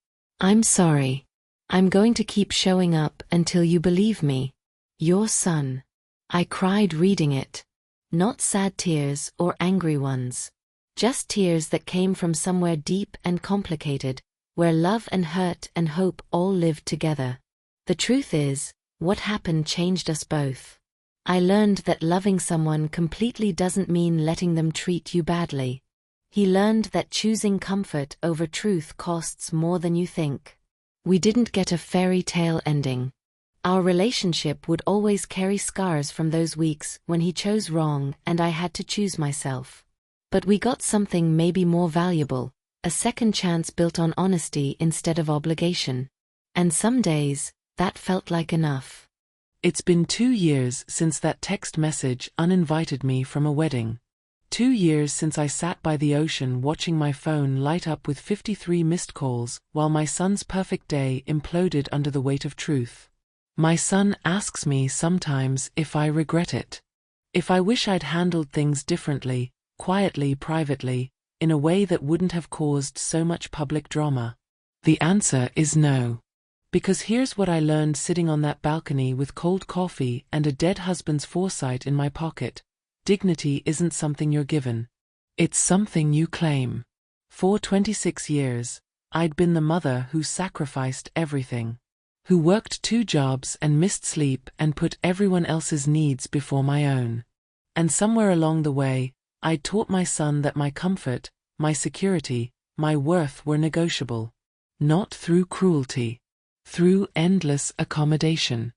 I'm sorry. I'm going to keep showing up until you believe me. Your son. I cried reading it. Not sad tears or angry ones. Just tears that came from somewhere deep and complicated, where love and hurt and hope all lived together. The truth is, what happened changed us both. I learned that loving someone completely doesn't mean letting them treat you badly. He learned that choosing comfort over truth costs more than you think. We didn't get a fairy tale ending. Our relationship would always carry scars from those weeks when he chose wrong and I had to choose myself. But we got something maybe more valuable, a second chance built on honesty instead of obligation. And some days, that felt like enough. It's been 2 years since that text message uninvited me from a wedding. 2 years since I sat by the ocean watching my phone light up with 53 missed calls while my son's perfect day imploded under the weight of truth. My son asks me sometimes if I regret it. If I wish I'd handled things differently, quietly, privately, in a way that wouldn't have caused so much public drama. The answer is no. Because here's what I learned sitting on that balcony with cold coffee and a dead husband's foresight in my pocket. Dignity isn't something you're given. It's something you claim. For 26 years, I'd been the mother who sacrificed everything. Who worked 2 jobs and missed sleep and put everyone else's needs before my own. And somewhere along the way, I'd taught my son that my comfort, my security, my worth were negotiable. Not through cruelty. Through endless accommodation.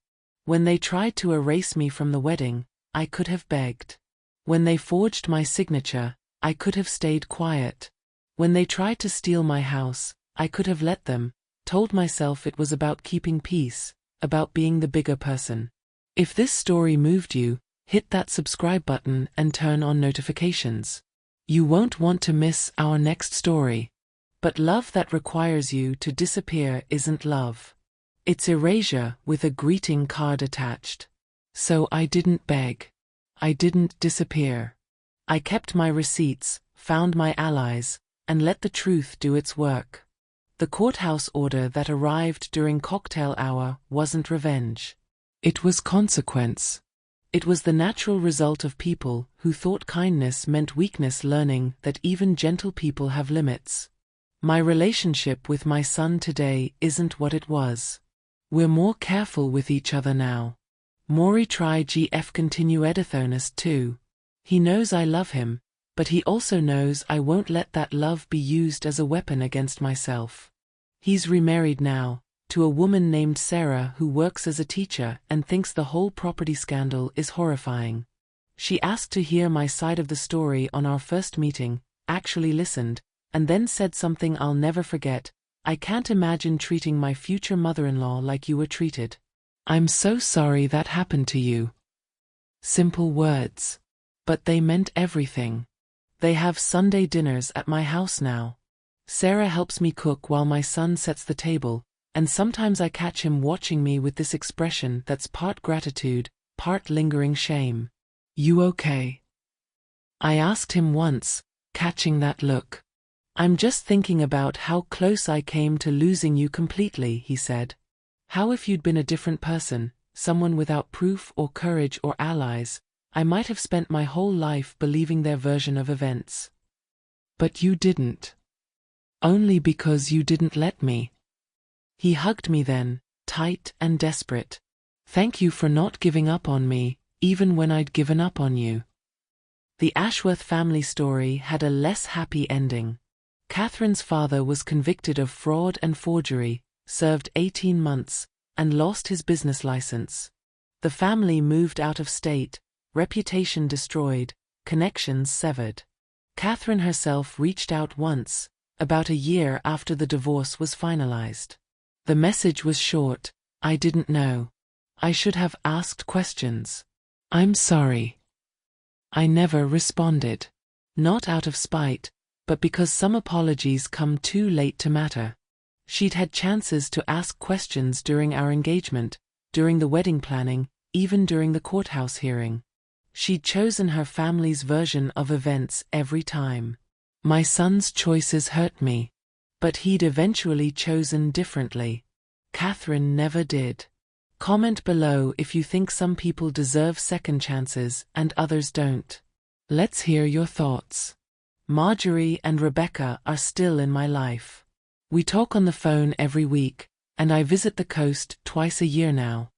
When they tried to erase me from the wedding, I could have begged. When they forged my signature, I could have stayed quiet. When they tried to steal my house, I could have let them, told myself it was about keeping peace, about being the bigger person. If this story moved you, hit that subscribe button and turn on notifications. You won't want to miss our next story. But love that requires you to disappear isn't love. It's erasure with a greeting card attached. So I didn't beg. I didn't disappear. I kept my receipts, found my allies, and let the truth do its work. The courthouse order that arrived during cocktail hour wasn't revenge. It was consequence. It was the natural result of people who thought kindness meant weakness, learning that even gentle people have limits. My relationship with my son today isn't what it was. We're more careful with each other now. Mori try GF continue edithonus too. He knows I love him, but he also knows I won't let that love be used as a weapon against myself. He's remarried now, to a woman named Sarah who works as a teacher and thinks the whole property scandal is horrifying. She asked to hear my side of the story on our first meeting, actually listened, and then said something I'll never forget. I can't imagine treating my future mother-in-law like you were treated. I'm so sorry that happened to you. Simple words. But they meant everything. They have Sunday dinners at my house now. Sarah helps me cook while my son sets the table, and sometimes I catch him watching me with this expression that's part gratitude, part lingering shame. You okay? I asked him once, catching that look. I'm just thinking about how close I came to losing you completely, he said. How if you'd been a different person, someone without proof or courage or allies, I might have spent my whole life believing their version of events. But you didn't. Only because you didn't let me. He hugged me then, tight and desperate. Thank you for not giving up on me, even when I'd given up on you. The Ashworth family story had a less happy ending. Catherine's father was convicted of fraud and forgery, served 18 months, and lost his business license. The family moved out of state, reputation destroyed, connections severed. Catherine herself reached out once, about a year after the divorce was finalized. The message was short: I didn't know. I should have asked questions. I'm sorry. I never responded. Not out of spite, but because some apologies come too late to matter. She'd had chances to ask questions during our engagement, during the wedding planning, even during the courthouse hearing. She'd chosen her family's version of events every time. My son's choices hurt me, but he'd eventually chosen differently. Catherine never did. Comment below if you think some people deserve second chances and others don't. Let's hear your thoughts. Marjorie and Rebecca are still in my life. We talk on the phone every week, and I visit the coast twice a year now.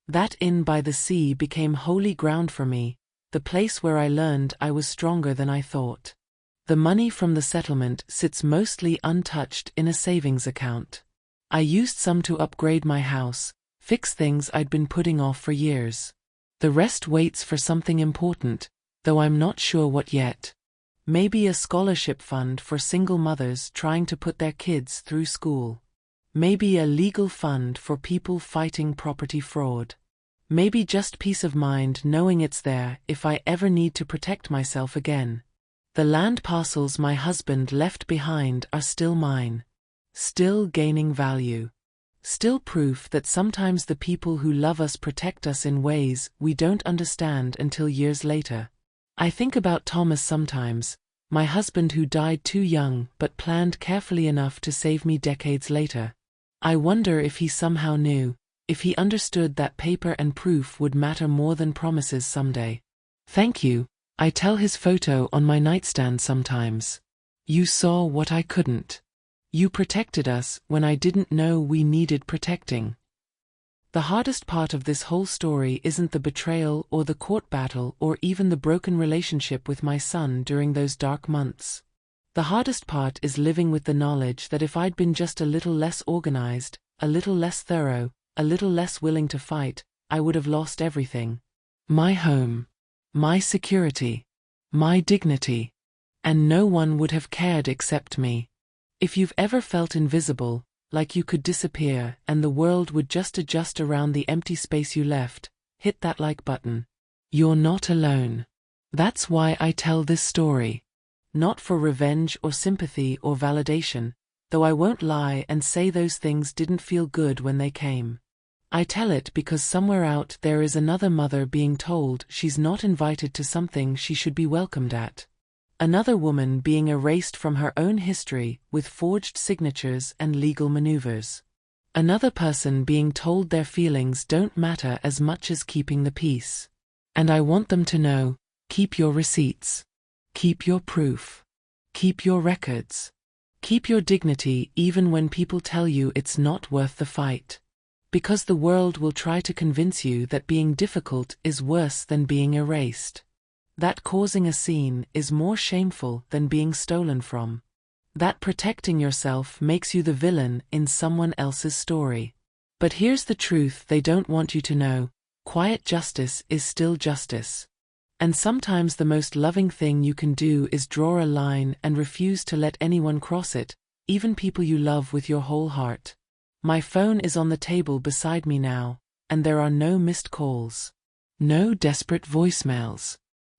That inn by the sea became holy ground for me, the place where I learned I was stronger than I thought. The money from the settlement sits mostly untouched in a savings account. I used some to upgrade my house, fix things I'd been putting off for years. The rest waits for something important, though I'm not sure what yet. Maybe a scholarship fund for single mothers trying to put their kids through school. Maybe a legal fund for people fighting property fraud. Maybe just peace of mind knowing it's there if I ever need to protect myself again. The land parcels my husband left behind are still mine. Still gaining value. Still proof that sometimes the people who love us protect us in ways we don't understand until years later. I think about Thomas sometimes, my husband who died too young but planned carefully enough to save me decades later. I wonder if he somehow knew, if he understood that paper and proof would matter more than promises someday. Thank you, I tell his photo on my nightstand sometimes. You saw what I couldn't. You protected us when I didn't know we needed protecting. The hardest part of this whole story isn't the betrayal or the court battle or even the broken relationship with my son during those dark months. The hardest part is living with the knowledge that if I'd been just a little less organized, a little less thorough, a little less willing to fight, I would have lost everything. My home. My security. My dignity. And no one would have cared except me. If you've ever felt invisible, like you could disappear and the world would just adjust around the empty space you left, hit that like button. You're not alone. That's why I tell this story. Not for revenge or sympathy or validation, though I won't lie and say those things didn't feel good when they came. I tell it because somewhere out there is another mother being told she's not invited to something she should be welcomed at. Another woman being erased from her own history with forged signatures and legal maneuvers. Another person being told their feelings don't matter as much as keeping the peace. And I want them to know, keep your receipts. Keep your proof. Keep your records. Keep your dignity even when people tell you it's not worth the fight. Because the world will try to convince you that being difficult is worse than being erased. That causing a scene is more shameful than being stolen from. That protecting yourself makes you the villain in someone else's story. But here's the truth they don't want you to know: quiet justice is still justice. And sometimes the most loving thing you can do is draw a line and refuse to let anyone cross it, even people you love with your whole heart. My phone is on the table beside me now, and there are no missed calls. No desperate voicemails.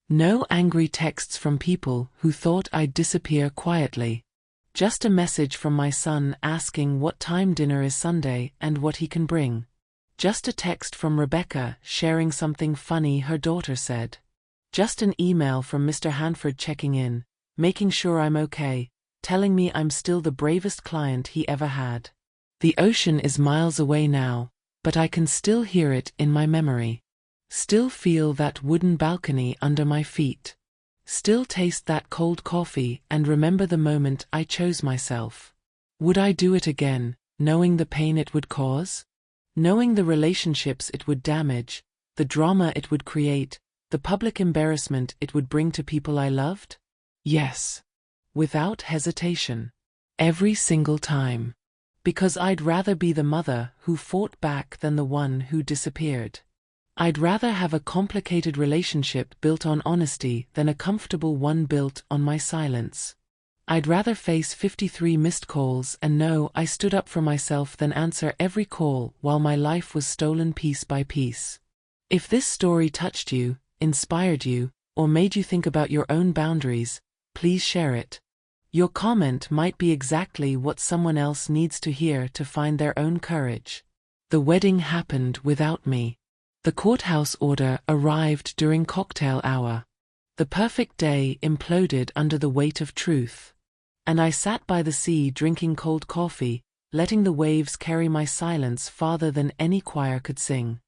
No angry texts from people who thought I'd disappear quietly. Just a message from my son asking what time dinner is Sunday and what he can bring. Just a text from Rebecca sharing something funny her daughter said. Just an email from Mr. Hanford checking in, making sure I'm okay, telling me I'm still the bravest client he ever had. The ocean is miles away now, but I can still hear it in my memory. Still feel that wooden balcony under my feet. Still taste that cold coffee and remember the moment I chose myself. Would I do it again? Knowing the pain it would cause? Knowing the relationships it would damage, the drama it would create, the public embarrassment it would bring to people I loved? Yes. Without hesitation. Every single time. Because I'd rather be the mother who fought back than the one who disappeared. I'd rather have a complicated relationship built on honesty than a comfortable one built on my silence. I'd rather face 53 missed calls and know I stood up for myself than answer every call while my life was stolen piece by piece. If this story touched you, inspired you, or made you think about your own boundaries, please share it. Your comment might be exactly what someone else needs to hear to find their own courage. The wedding happened without me. The courthouse order arrived during cocktail hour. The perfect day imploded under the weight of truth. And I sat by the sea drinking cold coffee, letting the waves carry my silence farther than any choir could sing.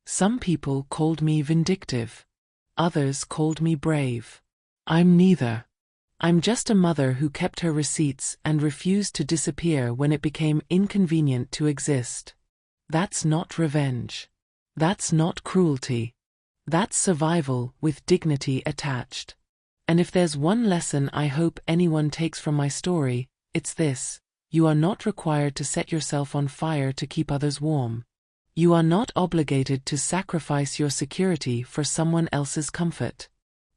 Some people called me vindictive. Others called me brave. I'm neither. I'm just a mother who kept her receipts and refused to disappear when it became inconvenient to exist. That's not revenge. That's not cruelty. That's survival with dignity attached. And if there's one lesson I hope anyone takes from my story, it's this: you are not required to set yourself on fire to keep others warm. You are not obligated to sacrifice your security for someone else's comfort.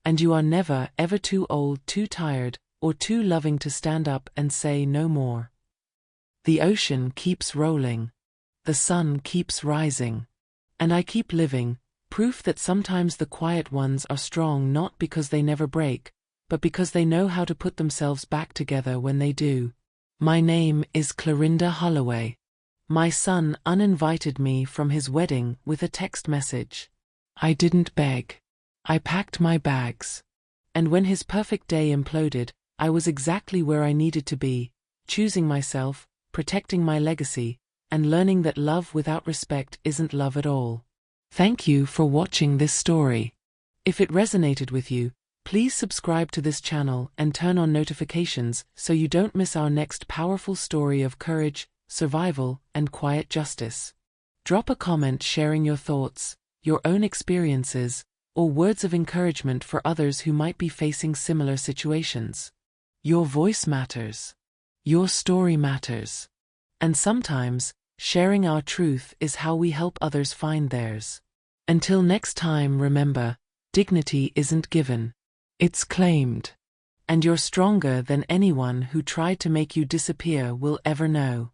And you are never, ever too old, too tired, or too loving to stand up and say no more. The ocean keeps rolling. The sun keeps rising. And I keep living, proof that sometimes the quiet ones are strong not because they never break, but because they know how to put themselves back together when they do. My name is Clarinda Holloway. My son uninvited me from his wedding with a text message. I didn't beg. I packed my bags. And when his perfect day imploded, I was exactly where I needed to be, choosing myself, protecting my legacy, and learning that love without respect isn't love at all. Thank you for watching this story. If it resonated with you, please subscribe to this channel and turn on notifications so you don't miss our next powerful story of courage, survival, and quiet justice. Drop a comment sharing your thoughts, your own experiences, or words of encouragement for others who might be facing similar situations. Your voice matters. Your story matters. And sometimes, sharing our truth is how we help others find theirs. Until next time, remember, dignity isn't given. It's claimed. And you're stronger than anyone who tried to make you disappear will ever know.